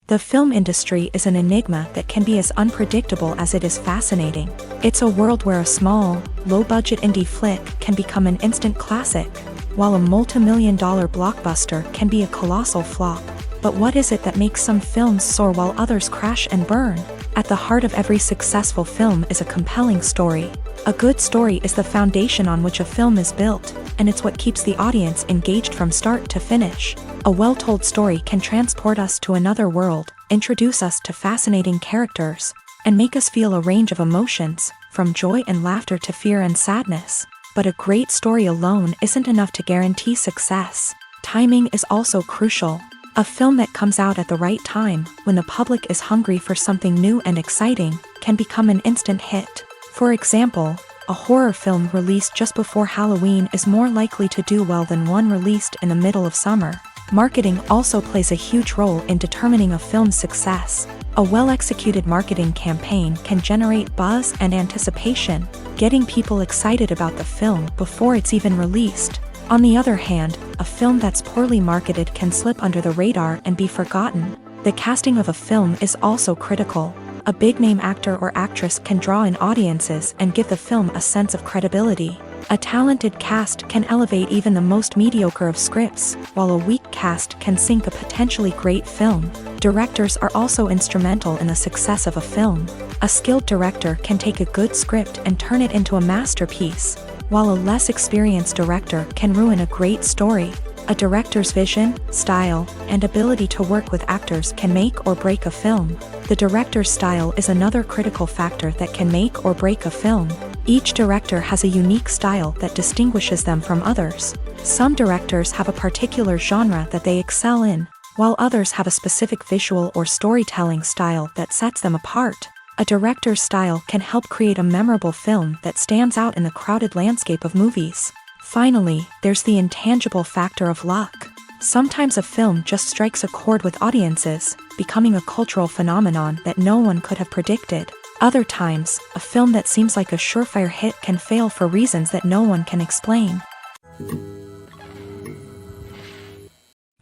The film industry is an enigma that can be as unpredictable as it is fascinating. It's a world where a small, low-budget indie flick can become an instant classic, while a multi-million-dollar blockbuster can be a colossal flop. But what is it that makes some films soar while others crash and burn? At the heart of every successful film is a compelling story. A good story is the foundation on which a film is built, and it's what keeps the audience engaged from start to finish. A well-told story can transport us to another world, introduce us to fascinating characters, and make us feel a range of emotions, from joy and laughter to fear and sadness. But a great story alone isn't enough to guarantee success. Timing is also crucial. A film that comes out at the right time, when the public is hungry for something new and exciting, can become an instant hit. For example, a horror film released just before Halloween is more likely to do well than one released in the middle of summer. Marketing also plays a huge role in determining a film's success. A well-executed marketing campaign can generate buzz and anticipation, getting people excited about the film before it's even released. On the other hand, a film that's poorly marketed can slip under the radar and be forgotten. The casting of a film is also critical. A big-name actor or actress can draw in audiences and give the film a sense of credibility. A talented cast can elevate even the most mediocre of scripts, while a weak cast can sink a potentially great film. Directors are also instrumental in the success of a film. A skilled director can take a good script and turn it into a masterpiece, while a less experienced director can ruin a great story. A director's vision, style, and ability to work with actors can make or break a film. The director's style is another critical factor that can make or break a film. Each director has a unique style that distinguishes them from others. Some directors have a particular genre that they excel in, while others have a specific visual or storytelling style that sets them apart. A director's style can help create a memorable film that stands out in the crowded landscape of movies. Finally, there's the intangible factor of luck. Sometimes a film just strikes a chord with audiences, becoming a cultural phenomenon that no one could have predicted. Other times, a film that seems like a surefire hit can fail for reasons that no one can explain.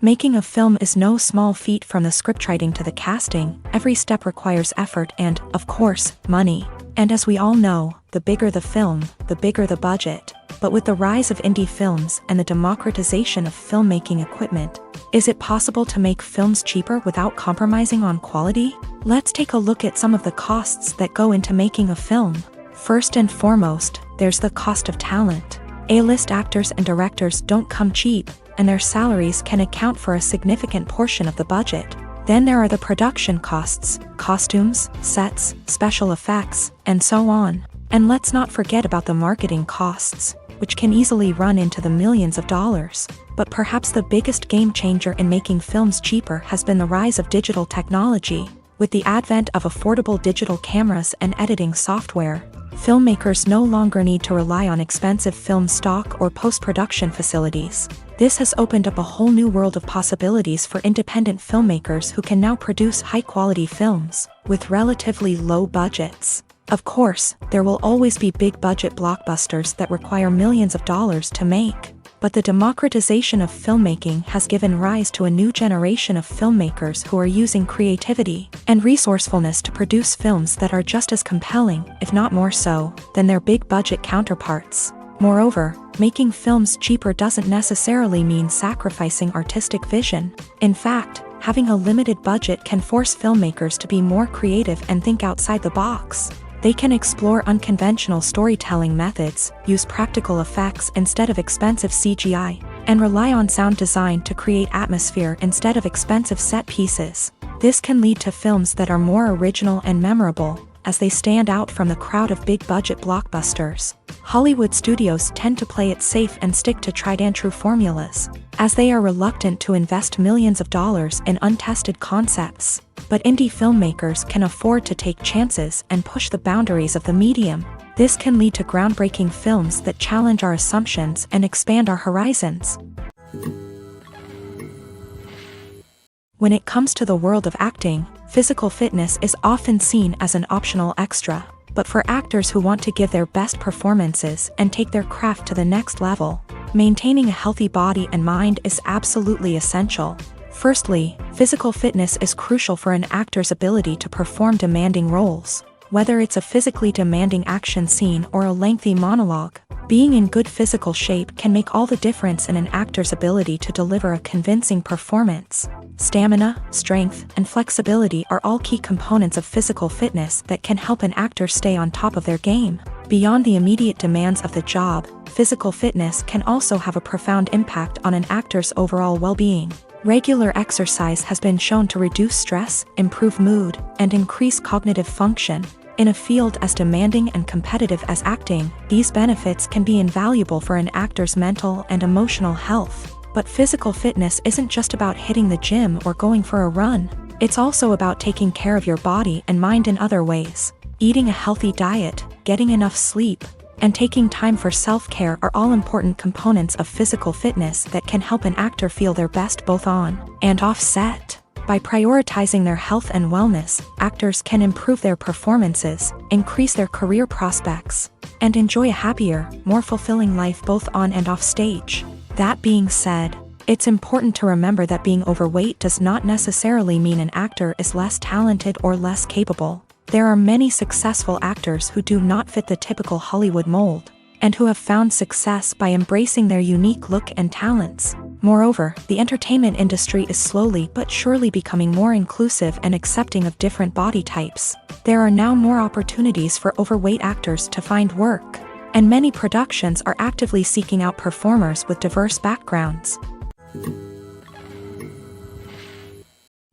Making a film is no small feat. From the scriptwriting to the casting, every step requires effort and, of course, money. And as we all know, the bigger the film, the bigger the budget. But with the rise of indie films and the democratization of filmmaking equipment, is it possible to make films cheaper without compromising on quality? Let's take a look at some of the costs that go into making a film. First and foremost, there's the cost of talent. A-list actors and directors don't come cheap, and their salaries can account for a significant portion of the budget. Then there are the production costs, costumes, sets, special effects, and so on. And let's not forget about the marketing costs, which can easily run into the millions of dollars. But perhaps the biggest game changer in making films cheaper has been the rise of digital technology. With the advent of affordable digital cameras and editing software, filmmakers no longer need to rely on expensive film stock or post-production facilities. This has opened up a whole new world of possibilities for independent filmmakers who can now produce high-quality films with relatively low budgets. Of course, there will always be big-budget blockbusters that require millions of dollars to make. But the democratization of filmmaking has given rise to a new generation of filmmakers who are using creativity and resourcefulness to produce films that are just as compelling, if not more so, than their big-budget counterparts. Moreover, making films cheaper doesn't necessarily mean sacrificing artistic vision. In fact, having a limited budget can force filmmakers to be more creative and think outside the box. They can explore unconventional storytelling methods, use practical effects instead of expensive CGI, and rely on sound design to create atmosphere instead of expensive set pieces. This can lead to films that are more original and memorable, as they stand out from the crowd of big-budget blockbusters. Hollywood studios tend to play it safe and stick to tried-and-true formulas, as they are reluctant to invest millions of dollars in untested concepts. But indie filmmakers can afford to take chances and push the boundaries of the medium. This can lead to groundbreaking films that challenge our assumptions and expand our horizons. When it comes to the world of acting, physical fitness is often seen as an optional extra. But for actors who want to give their best performances and take their craft to the next level, maintaining a healthy body and mind is absolutely essential. Firstly, physical fitness is crucial for an actor's ability to perform demanding roles. Whether it's a physically demanding action scene or a lengthy monologue, being in good physical shape can make all the difference in an actor's ability to deliver a convincing performance. Stamina, strength, and flexibility are all key components of physical fitness that can help an actor stay on top of their game. Beyond the immediate demands of the job, physical fitness can also have a profound impact on an actor's overall well-being. Regular exercise has been shown to reduce stress, improve mood, and increase cognitive function. In a field as demanding and competitive as acting, these benefits can be invaluable for an actor's mental and emotional health. But physical fitness isn't just about hitting the gym or going for a run. It's also about taking care of your body and mind in other ways. Eating a healthy diet, getting enough sleep, and taking time for self-care are all important components of physical fitness that can help an actor feel their best both on and off set. By prioritizing their health and wellness, actors can improve their performances, increase their career prospects, and enjoy a happier, more fulfilling life both on and off stage. That being said, it's important to remember that being overweight does not necessarily mean an actor is less talented or less capable. There are many successful actors who do not fit the typical Hollywood mold, and who have found success by embracing their unique look and talents. Moreover, the entertainment industry is slowly but surely becoming more inclusive and accepting of different body types. There are now more opportunities for overweight actors to find work, and many productions are actively seeking out performers with diverse backgrounds.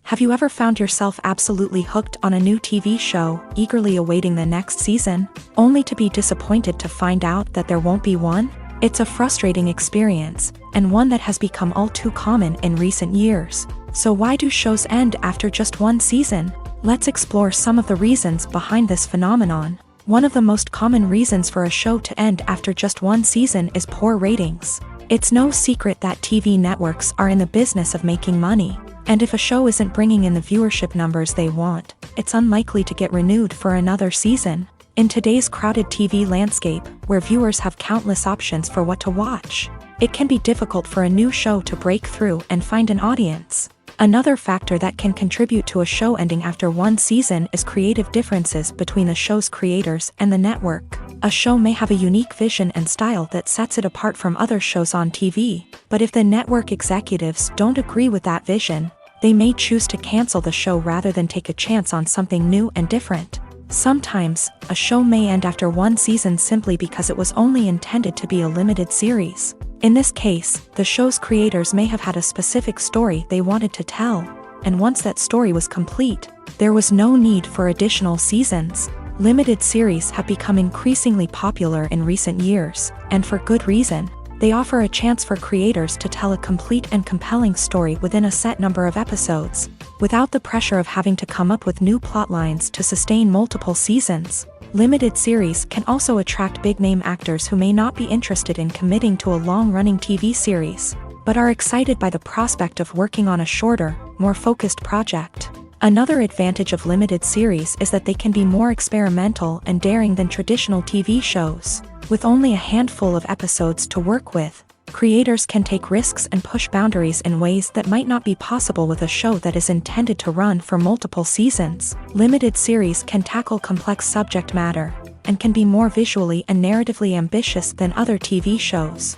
Have you ever found yourself absolutely hooked on a new TV show, eagerly awaiting the next season, only to be disappointed to find out that there won't be one? It's a frustrating experience, and one that has become all too common in recent years. So why do shows end after just one season? Let's explore some of the reasons behind this phenomenon. One of the most common reasons for a show to end after just one season is poor ratings. It's no secret that TV networks are in the business of making money, and if a show isn't bringing in the viewership numbers they want, it's unlikely to get renewed for another season. In today's crowded TV landscape, where viewers have countless options for what to watch, it can be difficult for a new show to break through and find an audience. Another factor that can contribute to a show ending after one season is creative differences between the show's creators and the network. A show may have a unique vision and style that sets it apart from other shows on TV, but if the network executives don't agree with that vision, they may choose to cancel the show rather than take a chance on something new and different. Sometimes, a show may end after one season simply because it was only intended to be a limited series. In this case, the show's creators may have had a specific story they wanted to tell, and once that story was complete, there was no need for additional seasons. Limited series have become increasingly popular in recent years, and for good reason. They offer a chance for creators to tell a complete and compelling story within a set number of episodes, without the pressure of having to come up with new plotlines to sustain multiple seasons. Limited series can also attract big-name actors who may not be interested in committing to a long-running TV series, but are excited by the prospect of working on a shorter, more focused project. Another advantage of limited series is that they can be more experimental and daring than traditional TV shows. With only a handful of episodes to work with, creators can take risks and push boundaries in ways that might not be possible with a show that is intended to run for multiple seasons. Limited series can tackle complex subject matter, and can be more visually and narratively ambitious than other TV shows.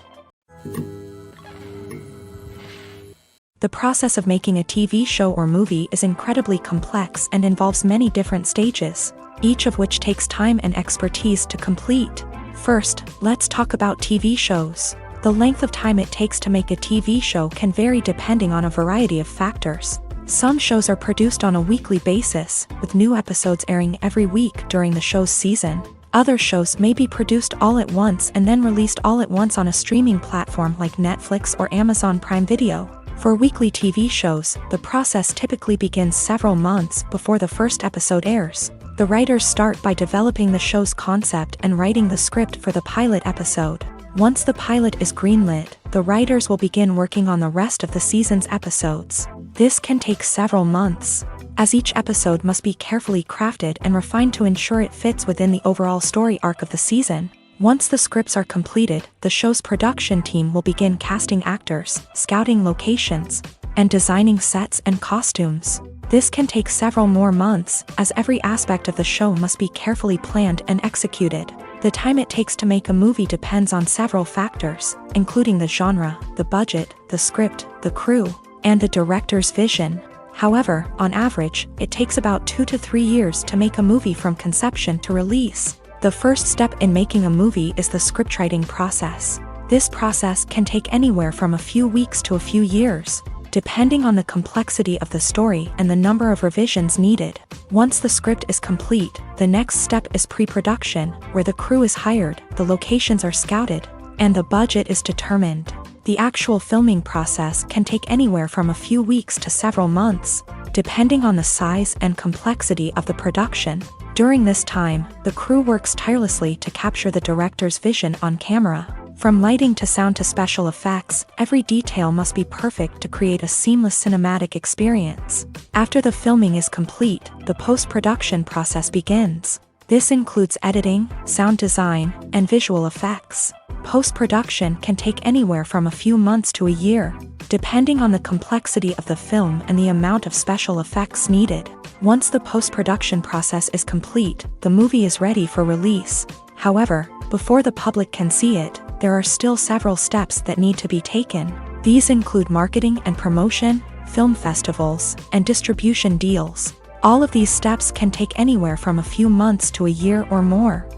The process of making a TV show or movie is incredibly complex and involves many different stages, each of which takes time and expertise to complete. First, let's talk about TV shows. The length of time it takes to make a TV show can vary depending on a variety of factors. Some shows are produced on a weekly basis, with new episodes airing every week during the show's season. Other shows may be produced all at once and then released all at once on a streaming platform like Netflix or Amazon Prime Video. For weekly TV shows, the process typically begins several months before the first episode airs. The writers start by developing the show's concept and writing the script for the pilot episode. Once the pilot is greenlit, the writers will begin working on the rest of the season's episodes. This can take several months, as each episode must be carefully crafted and refined to ensure it fits within the overall story arc of the season. Once the scripts are completed, the show's production team will begin casting actors, scouting locations, and designing sets and costumes. This can take several more months, as every aspect of the show must be carefully planned and executed. The time it takes to make a movie depends on several factors, including the genre, the budget, the script, the crew, and the director's vision. However, on average, it takes about 2 to 3 years to make a movie from conception to release. The first step in making a movie is the scriptwriting process. This process can take anywhere from a few weeks to a few years, depending on the complexity of the story and the number of revisions needed. Once the script is complete, the next step is pre-production, where the crew is hired, the locations are scouted, and the budget is determined. The actual filming process can take anywhere from a few weeks to several months, depending on the size and complexity of the production. During this time, the crew works tirelessly to capture the director's vision on camera. From lighting to sound to special effects, every detail must be perfect to create a seamless cinematic experience. After the filming is complete, the post-production process begins. This includes editing, sound design, and visual effects. Post-production can take anywhere from a few months to a year, depending on the complexity of the film and the amount of special effects needed. Once the post-production process is complete, the movie is ready for release. However, before the public can see it, there are still several steps that need to be taken. These include marketing and promotion, film festivals, and distribution deals. All of these steps can take anywhere from a few months to a year or more.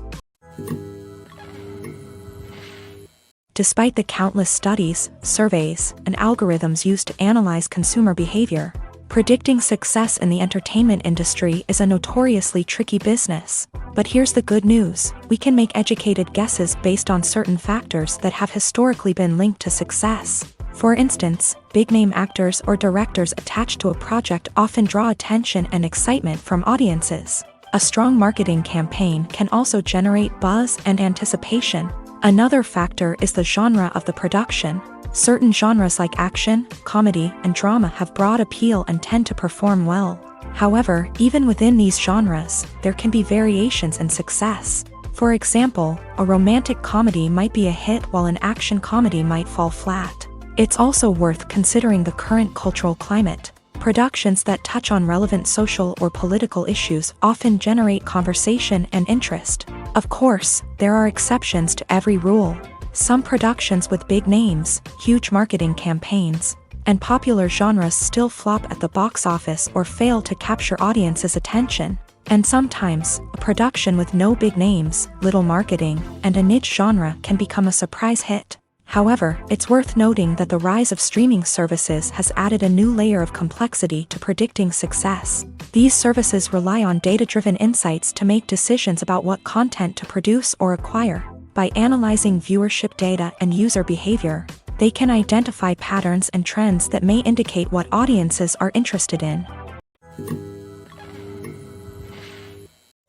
Despite the countless studies, surveys, and algorithms used to analyze consumer behavior, predicting success in the entertainment industry is a notoriously tricky business. But here's the good news: we can make educated guesses based on certain factors that have historically been linked to success. For instance, big-name actors or directors attached to a project often draw attention and excitement from audiences. A strong marketing campaign can also generate buzz and anticipation. Another factor is the genre of the production. Certain genres like action, comedy, and drama have broad appeal and tend to perform well. However, even within these genres, there can be variations in success. For example, a romantic comedy might be a hit while an action comedy might fall flat. It's also worth considering the current cultural climate. Productions that touch on relevant social or political issues often generate conversation and interest. Of course, there are exceptions to every rule. Some productions with big names, huge marketing campaigns, and popular genres still flop at the box office or fail to capture audiences' attention. And sometimes, a production with no big names, little marketing, and a niche genre can become a surprise hit. However, it's worth noting that the rise of streaming services has added a new layer of complexity to predicting success. These services rely on data-driven insights to make decisions about what content to produce or acquire. By analyzing viewership data and user behavior, they can identify patterns and trends that may indicate what audiences are interested in.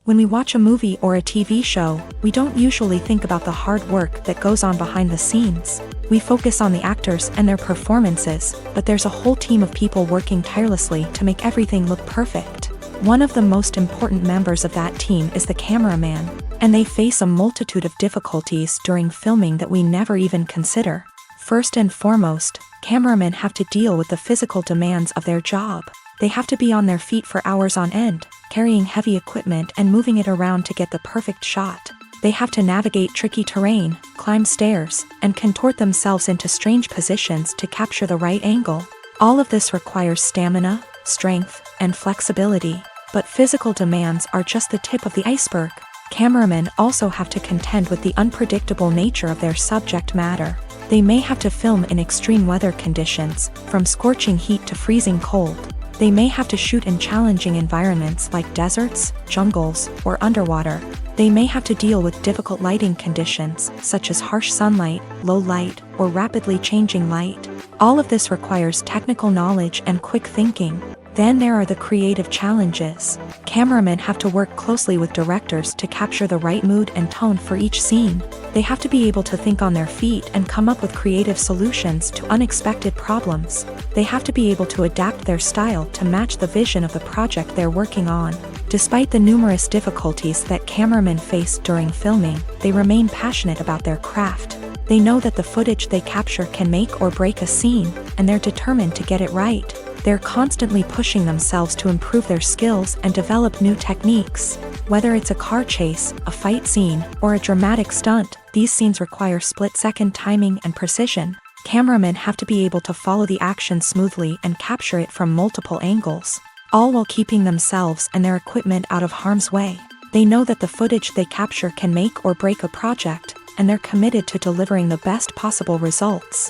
When we watch a movie or a TV show, we don't usually think about the hard work that goes on behind the scenes. We focus on the actors and their performances, but there's a whole team of people working tirelessly to make everything look perfect. One of the most important members of that team is the cameraman, and they face a multitude of difficulties during filming that we never even consider. First and foremost, cameramen have to deal with the physical demands of their job. They have to be on their feet for hours on end, carrying heavy equipment and moving it around to get the perfect shot. They have to navigate tricky terrain, climb stairs, and contort themselves into strange positions to capture the right angle. All of this requires stamina, strength, and flexibility. But physical demands are just the tip of the iceberg. Cameramen also have to contend with the unpredictable nature of their subject matter. They may have to film in extreme weather conditions, from scorching heat to freezing cold. They may have to shoot in challenging environments like deserts, jungles, or underwater. They may have to deal with difficult lighting conditions, such as harsh sunlight, low light, or rapidly changing light. All of this requires technical knowledge and quick thinking. Then there are the creative challenges. Cameramen have to work closely with directors to capture the right mood and tone for each scene. They have to be able to think on their feet and come up with creative solutions to unexpected problems. They have to be able to adapt their style to match the vision of the project they're working on. Despite the numerous difficulties that cameramen face during filming, they remain passionate about their craft. They know that the footage they capture can make or break a scene, and they're determined to get it right. They're constantly pushing themselves to improve their skills and develop new techniques. Whether it's a car chase, a fight scene, or a dramatic stunt, these scenes require split-second timing and precision. Cameramen have to be able to follow the action smoothly and capture it from multiple angles, all while keeping themselves and their equipment out of harm's way. They know that the footage they capture can make or break a project, and they're committed to delivering the best possible results.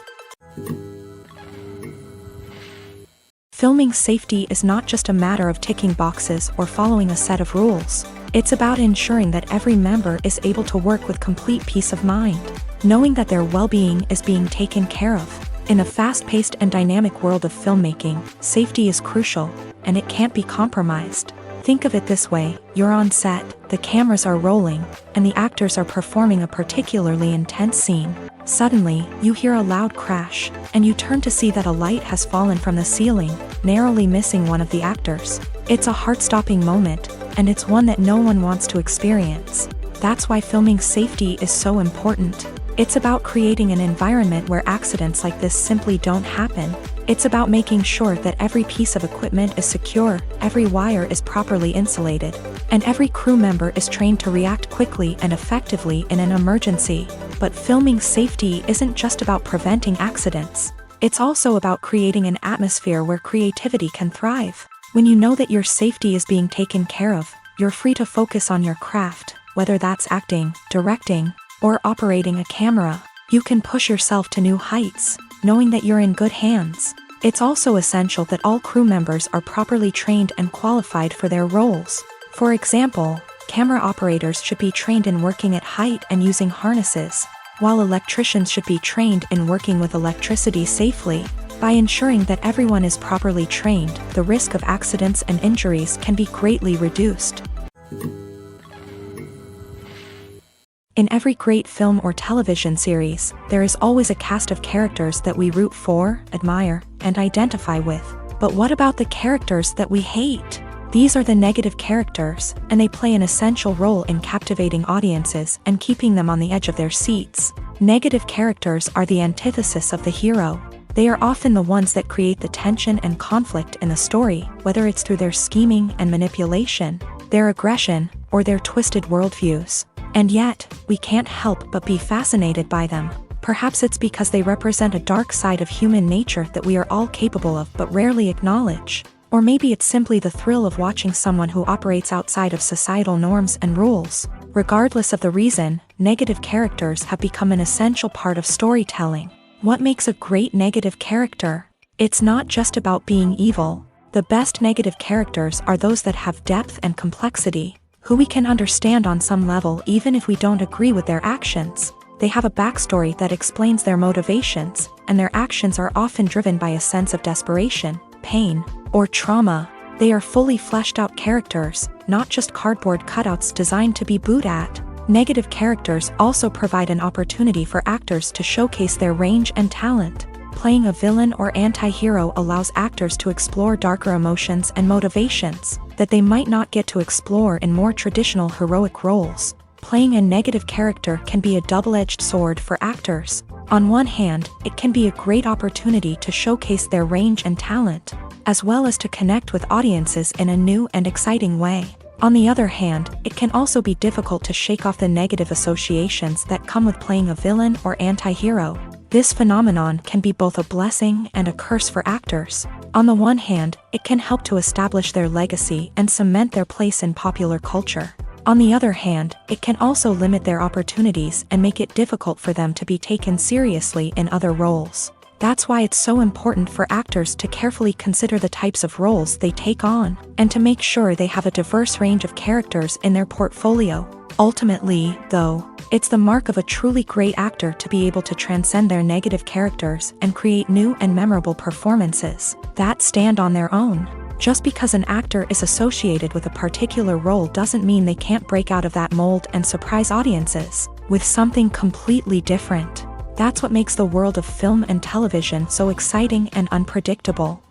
Filming safety is not just a matter of ticking boxes or following a set of rules. It's about ensuring that every member is able to work with complete peace of mind, knowing that their well-being is being taken care of. In a fast-paced and dynamic world of filmmaking, safety is crucial, and it can't be compromised. Think of it this way, you're on set, the cameras are rolling, and the actors are performing a particularly intense scene. Suddenly, you hear a loud crash, and you turn to see that a light has fallen from the ceiling, narrowly missing one of the actors. It's a heart-stopping moment, and it's one that no one wants to experience. That's why filming safety is so important. It's about creating an environment where accidents like this simply don't happen. It's about making sure that every piece of equipment is secure, every wire is properly insulated, and every crew member is trained to react quickly and effectively in an emergency. But filming safety isn't just about preventing accidents. It's also about creating an atmosphere where creativity can thrive. When you know that your safety is being taken care of, you're free to focus on your craft, whether that's acting, directing, or operating a camera. You can push yourself to new heights, knowing that you're in good hands. It's also essential that all crew members are properly trained and qualified for their roles. For example, camera operators should be trained in working at height and using harnesses, while electricians should be trained in working with electricity safely. By ensuring that everyone is properly trained, the risk of accidents and injuries can be greatly reduced. In every great film or television series, there is always a cast of characters that we root for, admire, and identify with. But what about the characters that we hate? These are the negative characters, and they play an essential role in captivating audiences and keeping them on the edge of their seats. Negative characters are the antithesis of the hero. They are often the ones that create the tension and conflict in the story, whether it's through their scheming and manipulation, their aggression, or their twisted worldviews. And yet, we can't help but be fascinated by them. Perhaps it's because they represent a dark side of human nature that we are all capable of but rarely acknowledge. Or maybe it's simply the thrill of watching someone who operates outside of societal norms and rules. Regardless of the reason, negative characters have become an essential part of storytelling. What makes a great negative character? It's not just about being evil. The best negative characters are those that have depth and complexity, who we can understand on some level even if we don't agree with their actions. They have a backstory that explains their motivations, and their actions are often driven by a sense of desperation, pain, or trauma. They are fully fleshed out characters, not just cardboard cutouts designed to be booed at. Negative characters also provide an opportunity for actors to showcase their range and talent. Playing a villain or anti-hero allows actors to explore darker emotions and motivations that they might not get to explore in more traditional heroic roles. Playing a negative character can be a double-edged sword for actors. On one hand, it can be a great opportunity to showcase their range and talent, as well as to connect with audiences in a new and exciting way. On the other hand, it can also be difficult to shake off the negative associations that come with playing a villain or anti-hero. This phenomenon can be both a blessing and a curse for actors. On the one hand, it can help to establish their legacy and cement their place in popular culture. On the other hand, it can also limit their opportunities and make it difficult for them to be taken seriously in other roles. That's why it's so important for actors to carefully consider the types of roles they take on, and to make sure they have a diverse range of characters in their portfolio. Ultimately, though, it's the mark of a truly great actor to be able to transcend their negative characters and create new and memorable performances that stand on their own. Just because an actor is associated with a particular role doesn't mean they can't break out of that mold and surprise audiences with something completely different. That's what makes the world of film and television so exciting and unpredictable.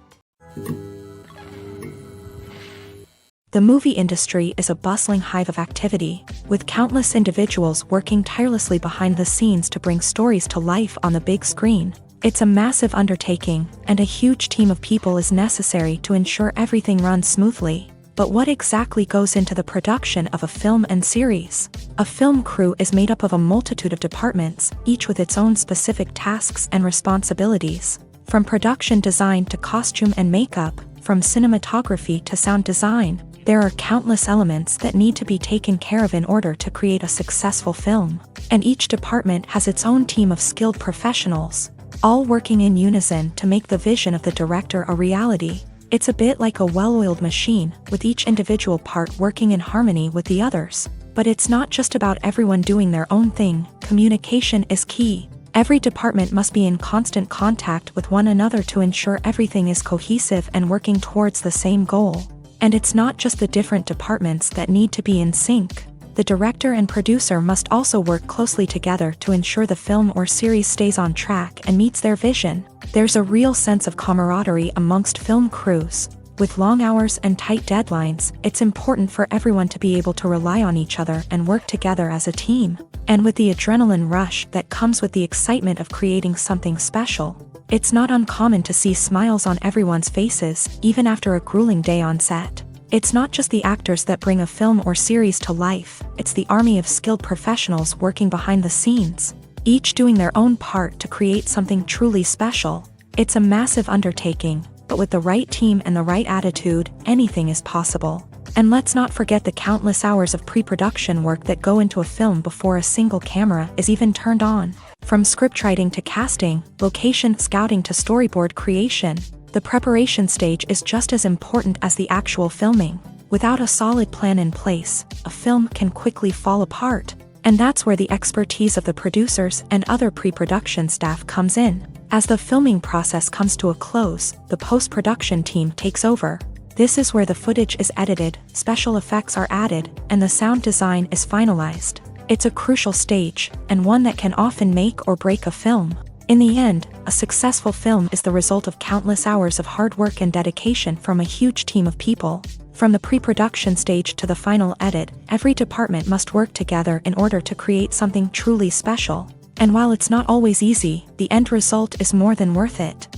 The movie industry is a bustling hive of activity, with countless individuals working tirelessly behind the scenes to bring stories to life on the big screen. It's a massive undertaking, and a huge team of people is necessary to ensure everything runs smoothly. But what exactly goes into the production of a film and series? A film crew is made up of a multitude of departments, each with its own specific tasks and responsibilities. From production design to costume and makeup, from cinematography to sound design, there are countless elements that need to be taken care of in order to create a successful film. And each department has its own team of skilled professionals, all working in unison to make the vision of the director a reality. It's a bit like a well-oiled machine, with each individual part working in harmony with the others. But it's not just about everyone doing their own thing. Communication is key. Every department must be in constant contact with one another to ensure everything is cohesive and working towards the same goal. And it's not just the different departments that need to be in sync. The director and producer must also work closely together to ensure the film or series stays on track and meets their vision. There's a real sense of camaraderie amongst film crews. With long hours and tight deadlines, it's important for everyone to be able to rely on each other and work together as a team. And with the adrenaline rush that comes with the excitement of creating something special, it's not uncommon to see smiles on everyone's faces, even after a grueling day on set. It's not just the actors that bring a film or series to life, it's the army of skilled professionals working behind the scenes, each doing their own part to create something truly special. It's a massive undertaking, but with the right team and the right attitude, anything is possible. And let's not forget the countless hours of pre-production work that go into a film before a single camera is even turned on. From scriptwriting to casting, location scouting to storyboard creation, the preparation stage is just as important as the actual filming. Without a solid plan in place, a film can quickly fall apart. And that's where the expertise of the producers and other pre-production staff comes in. As the filming process comes to a close, the post-production team takes over. This is where the footage is edited, special effects are added, and the sound design is finalized. It's a crucial stage, and one that can often make or break a film. In the end, a successful film is the result of countless hours of hard work and dedication from a huge team of people. From the pre-production stage to the final edit, every department must work together in order to create something truly special. And while it's not always easy, the end result is more than worth it.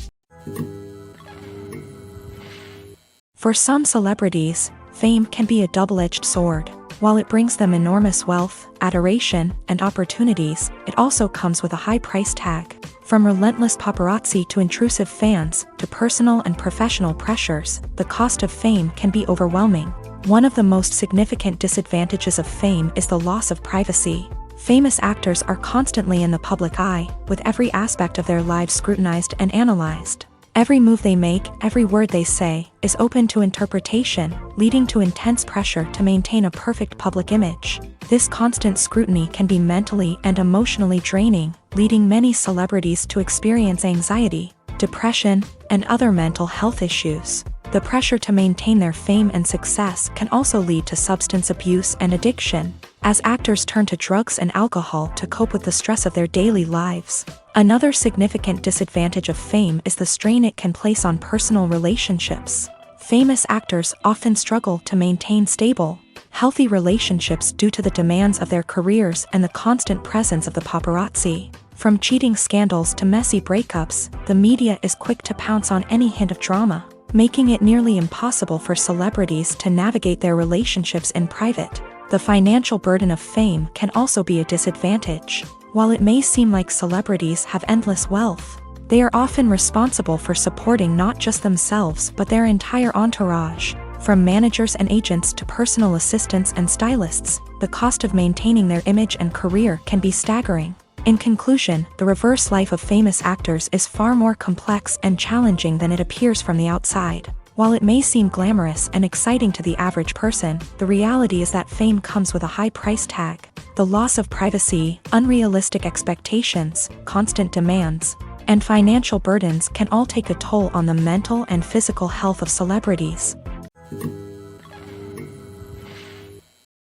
For some celebrities, fame can be a double-edged sword. While it brings them enormous wealth, adoration, and opportunities, it also comes with a high price tag. From relentless paparazzi to intrusive fans, to personal and professional pressures, the cost of fame can be overwhelming. One of the most significant disadvantages of fame is the loss of privacy. Famous actors are constantly in the public eye, with every aspect of their lives scrutinized and analyzed. Every move they make, every word they say, is open to interpretation, leading to intense pressure to maintain a perfect public image. This constant scrutiny can be mentally and emotionally draining, leading many celebrities to experience anxiety, depression, and other mental health issues. The pressure to maintain their fame and success can also lead to substance abuse and addiction, as actors turn to drugs and alcohol to cope with the stress of their daily lives. Another significant disadvantage of fame is the strain it can place on personal relationships. Famous actors often struggle to maintain stable, healthy relationships due to the demands of their careers and the constant presence of the paparazzi. From cheating scandals to messy breakups, the media is quick to pounce on any hint of drama, making it nearly impossible for celebrities to navigate their relationships in private. The financial burden of fame can also be a disadvantage. While it may seem like celebrities have endless wealth, they are often responsible for supporting not just themselves but their entire entourage. From managers and agents to personal assistants and stylists, the cost of maintaining their image and career can be staggering. In conclusion, the reverse life of famous actors is far more complex and challenging than it appears from the outside. While it may seem glamorous and exciting to the average person, the reality is that fame comes with a high price tag. The loss of privacy, unrealistic expectations, constant demands, and financial burdens can all take a toll on the mental and physical health of celebrities.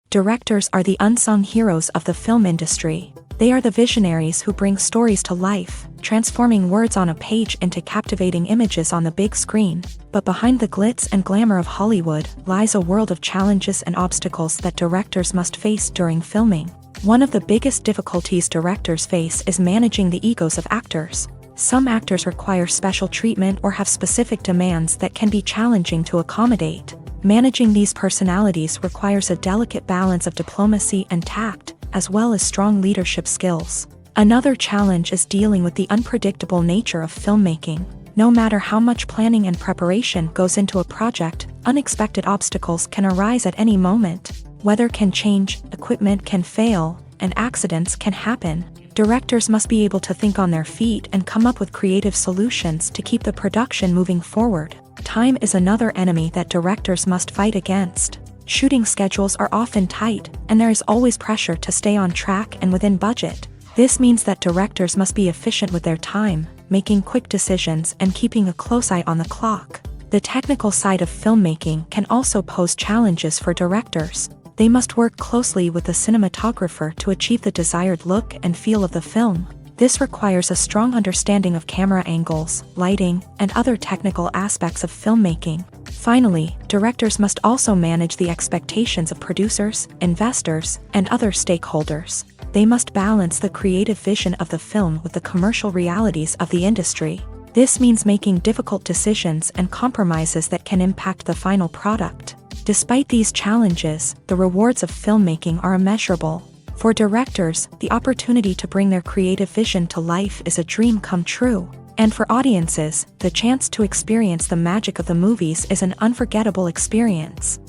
Directors are the unsung heroes of the film industry. They are the visionaries who bring stories to life, transforming words on a page into captivating images on the big screen. But behind the glitz and glamour of Hollywood lies a world of challenges and obstacles that directors must face during filming. One of the biggest difficulties directors face is managing the egos of actors. Some actors require special treatment or have specific demands that can be challenging to accommodate. Managing these personalities requires a delicate balance of diplomacy and tact, as well as strong leadership skills. Another challenge is dealing with the unpredictable nature of filmmaking. No matter how much planning and preparation goes into a project, unexpected obstacles can arise at any moment. Weather can change, equipment can fail, and accidents can happen. Directors must be able to think on their feet and come up with creative solutions to keep the production moving forward. Time is another enemy that directors must fight against. Shooting schedules are often tight, and there is always pressure to stay on track and within budget. This means that directors must be efficient with their time, making quick decisions and keeping a close eye on the clock. The technical side of filmmaking can also pose challenges for directors. They must work closely with the cinematographer to achieve the desired look and feel of the film. This requires a strong understanding of camera angles, lighting, and other technical aspects of filmmaking. Finally, directors must also manage the expectations of producers, investors, and other stakeholders. They must balance the creative vision of the film with the commercial realities of the industry. This means making difficult decisions and compromises that can impact the final product. Despite these challenges, the rewards of filmmaking are immeasurable. For directors, the opportunity to bring their creative vision to life is a dream come true. And for audiences, the chance to experience the magic of the movies is an unforgettable experience.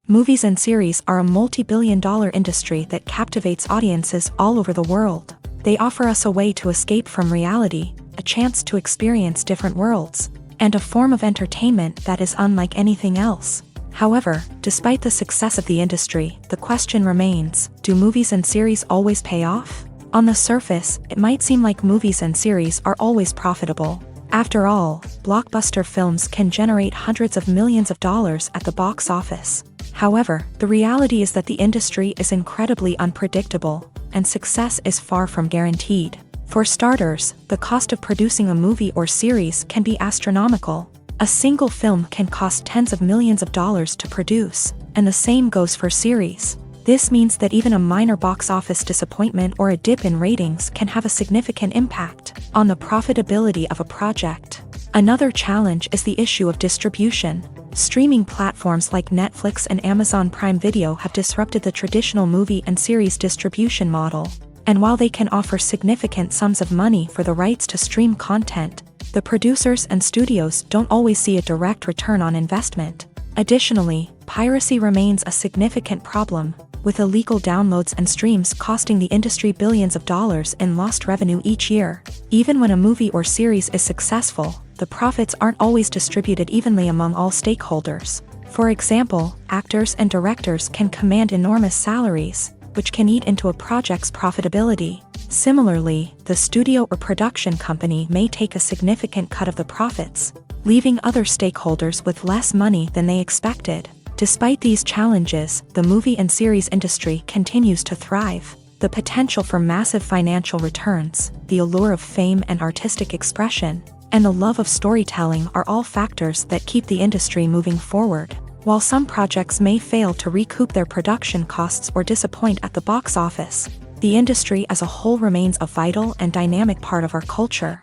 Movies and series are a multi-billion-dollar industry that captivates audiences all over the world. They offer us a way to escape from reality, a chance to experience different worlds, and a form of entertainment that is unlike anything else. However, despite the success of the industry, the question remains, do movies and series always pay off? On the surface, it might seem like movies and series are always profitable. After all, blockbuster films can generate hundreds of millions of dollars at the box office. However, the reality is that the industry is incredibly unpredictable, and success is far from guaranteed. For starters, the cost of producing a movie or series can be astronomical. A single film can cost tens of millions of dollars to produce, and the same goes for series. This means that even a minor box office disappointment or a dip in ratings can have a significant impact on the profitability of a project. Another challenge is the issue of distribution. Streaming platforms like Netflix and Amazon Prime Video have disrupted the traditional movie and series distribution model. And while they can offer significant sums of money for the rights to stream content, the producers and studios don't always see a direct return on investment. Additionally, piracy remains a significant problem, with illegal downloads and streams costing the industry billions of dollars in lost revenue each year. Even when a movie or series is successful, the profits aren't always distributed evenly among all stakeholders. For example, actors and directors can command enormous salaries, which can eat into a project's profitability. Similarly, the studio or production company may take a significant cut of the profits, leaving other stakeholders with less money than they expected. Despite these challenges, the movie and series industry continues to thrive. The potential for massive financial returns, the allure of fame and artistic expression, and the love of storytelling are all factors that keep the industry moving forward. While some projects may fail to recoup their production costs or disappoint at the box office, the industry as a whole remains a vital and dynamic part of our culture.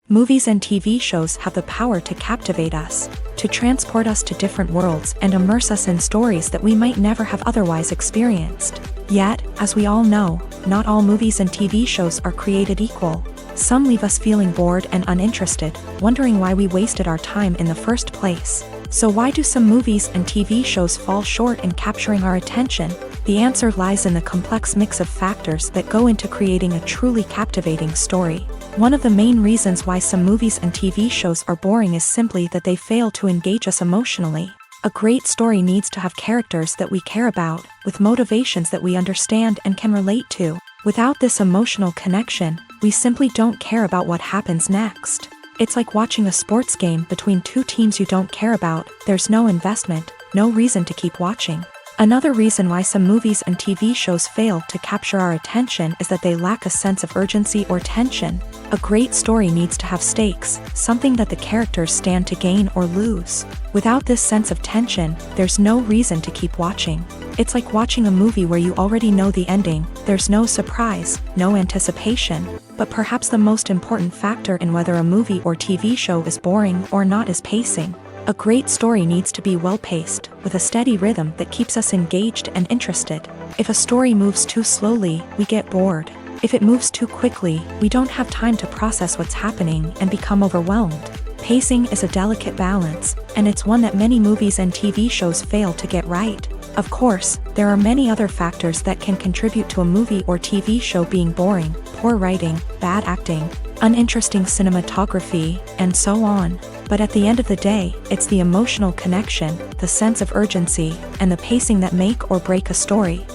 Movies and TV shows have the power to captivate us, to transport us to different worlds and immerse us in stories that we might never have otherwise experienced. Yet, as we all know, not all movies and TV shows are created equal. Some leave us feeling bored and uninterested, wondering why we wasted our time in the first place. So why do some movies and TV shows fall short in capturing our attention? The answer lies in the complex mix of factors that go into creating a truly captivating story. One of the main reasons why some movies and TV shows are boring is simply that they fail to engage us emotionally. A great story needs to have characters that we care about, with motivations that we understand and can relate to. Without this emotional connection, we simply don't care about what happens next. It's like watching a sports game between two teams you don't care about. There's no investment, no reason to keep watching. Another reason why some movies and TV shows fail to capture our attention is that they lack a sense of urgency or tension. A great story needs to have stakes, something that the characters stand to gain or lose. Without this sense of tension, there's no reason to keep watching. It's like watching a movie where you already know the ending. There's no surprise, no anticipation. But perhaps the most important factor in whether a movie or TV show is boring or not is pacing. A great story needs to be well-paced, with a steady rhythm that keeps us engaged and interested. If a story moves too slowly, we get bored. If it moves too quickly, we don't have time to process what's happening and become overwhelmed. Pacing is a delicate balance, and it's one that many movies and TV shows fail to get right. Of course, there are many other factors that can contribute to a movie or TV show being boring: poor writing, bad acting, uninteresting cinematography, and so on. But at the end of the day, it's the emotional connection, the sense of urgency, and the pacing that make or break a story.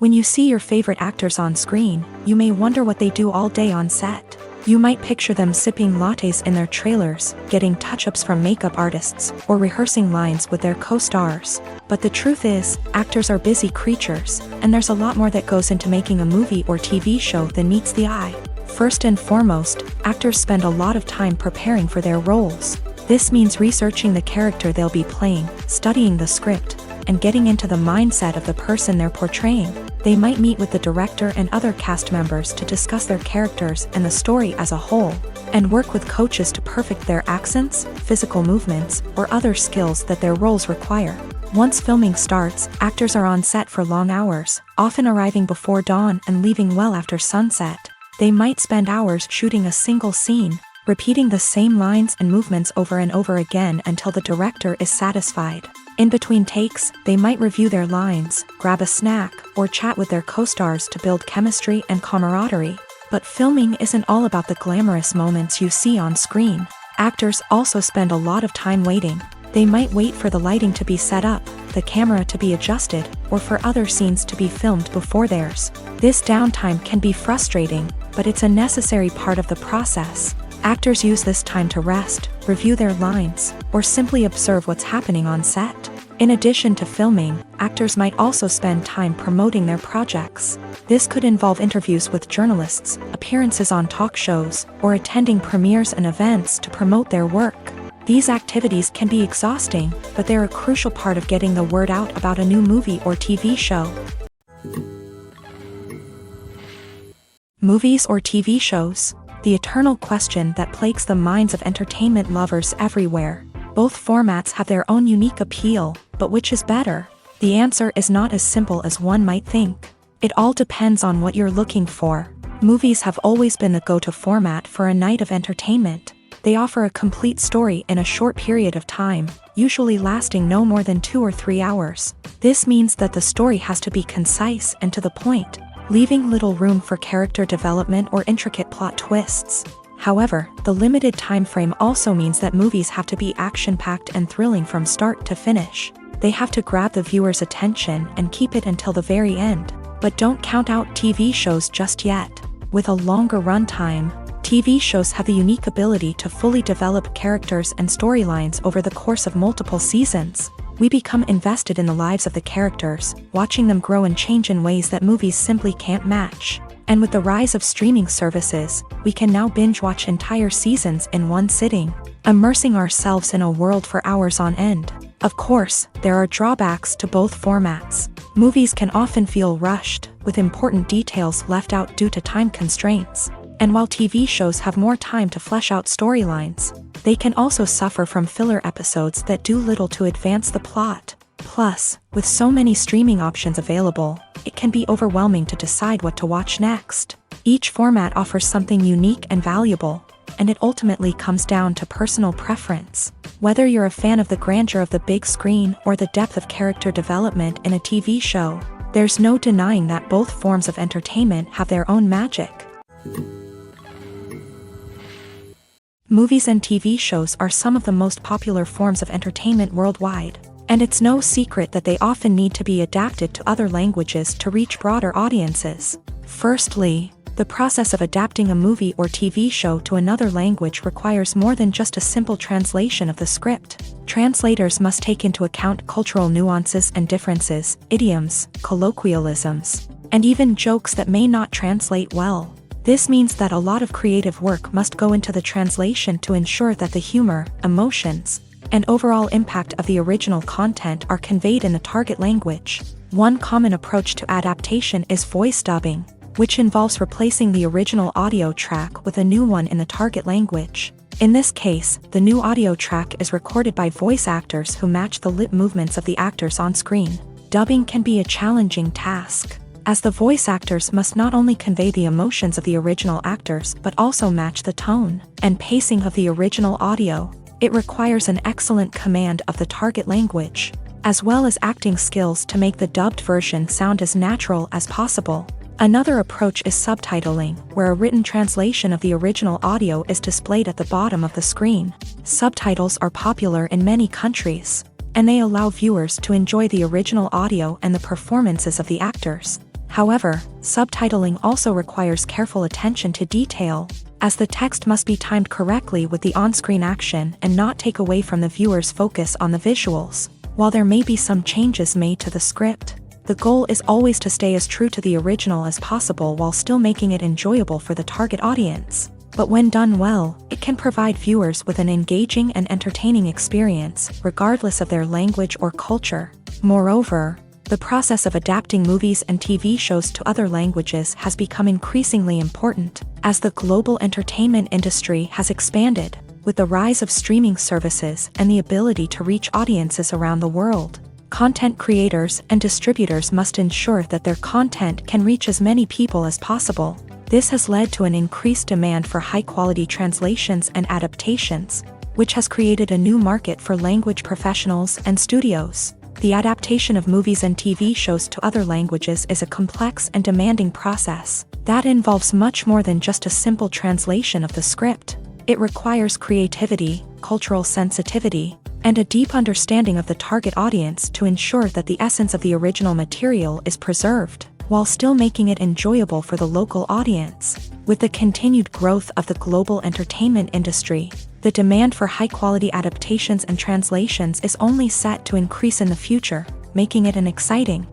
When you see your favorite actors on screen, you may wonder what they do all day on set. You might picture them sipping lattes in their trailers, getting touch-ups from makeup artists, or rehearsing lines with their co-stars. But the truth is, actors are busy creatures, and there's a lot more that goes into making a movie or TV show than meets the eye. First and foremost, actors spend a lot of time preparing for their roles. This means researching the character they'll be playing, studying the script, and getting into the mindset of the person they're portraying. They might meet with the director and other cast members to discuss their characters and the story as a whole, and work with coaches to perfect their accents, physical movements, or other skills that their roles require. Once filming starts, actors are on set for long hours, often arriving before dawn and leaving well after sunset. They might spend hours shooting a single scene, repeating the same lines and movements over and over again until the director is satisfied. In between takes, they might review their lines, grab a snack, or chat with their co-stars to build chemistry and camaraderie. But filming isn't all about the glamorous moments you see on screen. Actors also spend a lot of time waiting. They might wait for the lighting to be set up, the camera to be adjusted, or for other scenes to be filmed before theirs. This downtime can be frustrating, but it's a necessary part of the process. Actors use this time to rest, review their lines, or simply observe what's happening on set. In addition to filming, actors might also spend time promoting their projects. This could involve interviews with journalists, appearances on talk shows, or attending premieres and events to promote their work. These activities can be exhausting, but they're a crucial part of getting the word out about a new movie or TV show. Movies or TV shows? The eternal question that plagues the minds of entertainment lovers everywhere. Both formats have their own unique appeal, but which is better? The answer is not as simple as one might think. It all depends on what you're looking for. Movies have always been the go-to format for a night of entertainment. They offer a complete story in a short period of time, usually lasting no more than 2 or 3 hours. This means that the story has to be concise and to the point, leaving little room for character development or intricate plot twists. However, the limited time frame also means that movies have to be action-packed and thrilling from start to finish. They have to grab the viewer's attention and keep it until the very end. But don't count out TV shows just yet. With a longer runtime, TV shows have the unique ability to fully develop characters and storylines over the course of multiple seasons. We become invested in the lives of the characters, watching them grow and change in ways that movies simply can't match. And with the rise of streaming services, we can now binge-watch entire seasons in one sitting, immersing ourselves in a world for hours on end. Of course, there are drawbacks to both formats. Movies can often feel rushed, with important details left out due to time constraints. And while TV shows have more time to flesh out storylines, they can also suffer from filler episodes that do little to advance the plot. Plus, with so many streaming options available, it can be overwhelming to decide what to watch next. Each format offers something unique and valuable, and it ultimately comes down to personal preference. Whether you're a fan of the grandeur of the big screen or the depth of character development in a TV show, there's no denying that both forms of entertainment have their own magic. Movies and TV shows are some of the most popular forms of entertainment worldwide, and it's no secret that they often need to be adapted to other languages to reach broader audiences. Firstly, the process of adapting a movie or TV show to another language requires more than just a simple translation of the script. Translators must take into account cultural nuances and differences, idioms, colloquialisms, and even jokes that may not translate well. This means that a lot of creative work must go into the translation to ensure that the humor, emotions, and overall impact of the original content are conveyed in the target language. One common approach to adaptation is voice dubbing, which involves replacing the original audio track with a new one in the target language. In this case, the new audio track is recorded by voice actors who match the lip movements of the actors on screen. Dubbing can be a challenging task, as the voice actors must not only convey the emotions of the original actors but also match the tone and pacing of the original audio. It requires an excellent command of the target language, as well as acting skills to make the dubbed version sound as natural as possible. Another approach is subtitling, where a written translation of the original audio is displayed at the bottom of the screen. Subtitles are popular in many countries, and they allow viewers to enjoy the original audio and the performances of the actors. However, subtitling also requires careful attention to detail, as the text must be timed correctly with the on-screen action and not take away from the viewer's focus on the visuals. While there may be some changes made to the script, the goal is always to stay as true to the original as possible while still making it enjoyable for the target audience. But when done well, it can provide viewers with an engaging and entertaining experience, regardless of their language or culture. Moreover, the process of adapting movies and TV shows to other languages has become increasingly important, as the global entertainment industry has expanded, with the rise of streaming services and the ability to reach audiences around the world. Content creators and distributors must ensure that their content can reach as many people as possible. This has led to an increased demand for high-quality translations and adaptations, which has created a new market for language professionals and studios. The adaptation of movies and TV shows to other languages is a complex and demanding process that involves much more than just a simple translation of the script. It requires creativity, cultural sensitivity, and a deep understanding of the target audience to ensure that the essence of the original material is preserved, while still making it enjoyable for the local audience. With the continued growth of the global entertainment industry, the demand for high-quality adaptations and translations is only set to increase in the future, making it an exciting.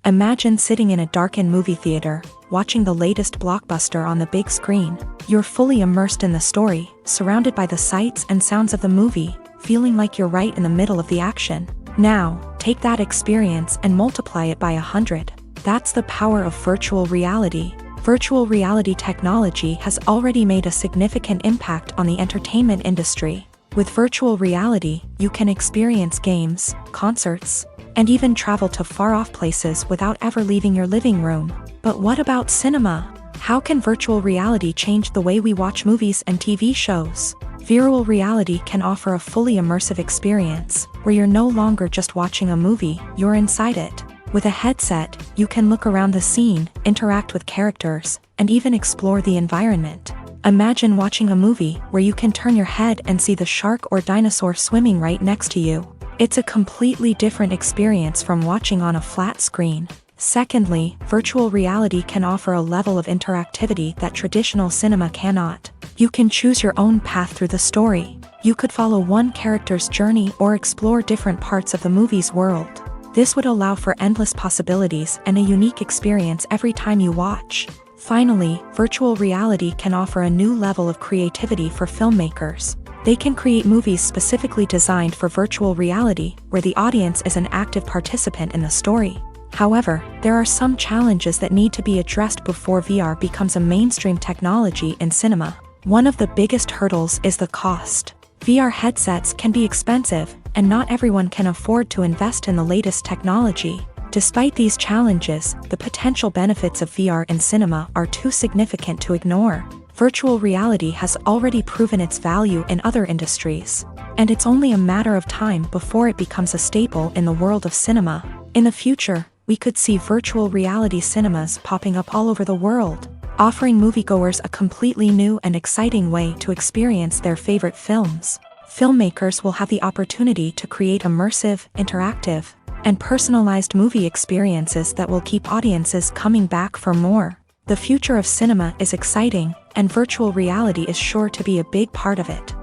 Imagine sitting in a darkened movie theater, watching the latest blockbuster on the big screen. You're fully immersed in the story, surrounded by the sights and sounds of the movie, feeling like you're right in the middle of the action. Now, take that experience and multiply it by 100. That's the power of virtual reality. Virtual reality technology has already made a significant impact on the entertainment industry. With virtual reality, you can experience games, concerts, and even travel to far-off places without ever leaving your living room. But what about cinema? How can virtual reality change the way we watch movies and TV shows? Virtual reality can offer a fully immersive experience, where you're no longer just watching a movie, you're inside it. With a headset, you can look around the scene, interact with characters, and even explore the environment. Imagine watching a movie where you can turn your head and see the shark or dinosaur swimming right next to you. It's a completely different experience from watching on a flat screen. Secondly, virtual reality can offer a level of interactivity that traditional cinema cannot. You can choose your own path through the story. You could follow one character's journey or explore different parts of the movie's world. This would allow for endless possibilities and a unique experience every time you watch. Finally, virtual reality can offer a new level of creativity for filmmakers. They can create movies specifically designed for virtual reality, where the audience is an active participant in the story. However, there are some challenges that need to be addressed before VR becomes a mainstream technology in cinema. One of the biggest hurdles is the cost. VR headsets can be expensive, and not everyone can afford to invest in the latest technology. Despite these challenges, the potential benefits of VR in cinema are too significant to ignore. Virtual reality has already proven its value in other industries, and it's only a matter of time before it becomes a staple in the world of cinema. In the future, we could see virtual reality cinemas popping up all over the world, offering moviegoers a completely new and exciting way to experience their favorite films. Filmmakers will have the opportunity to create immersive, interactive, and personalized movie experiences that will keep audiences coming back for more. The future of cinema is exciting, and virtual reality is sure to be a big part of it.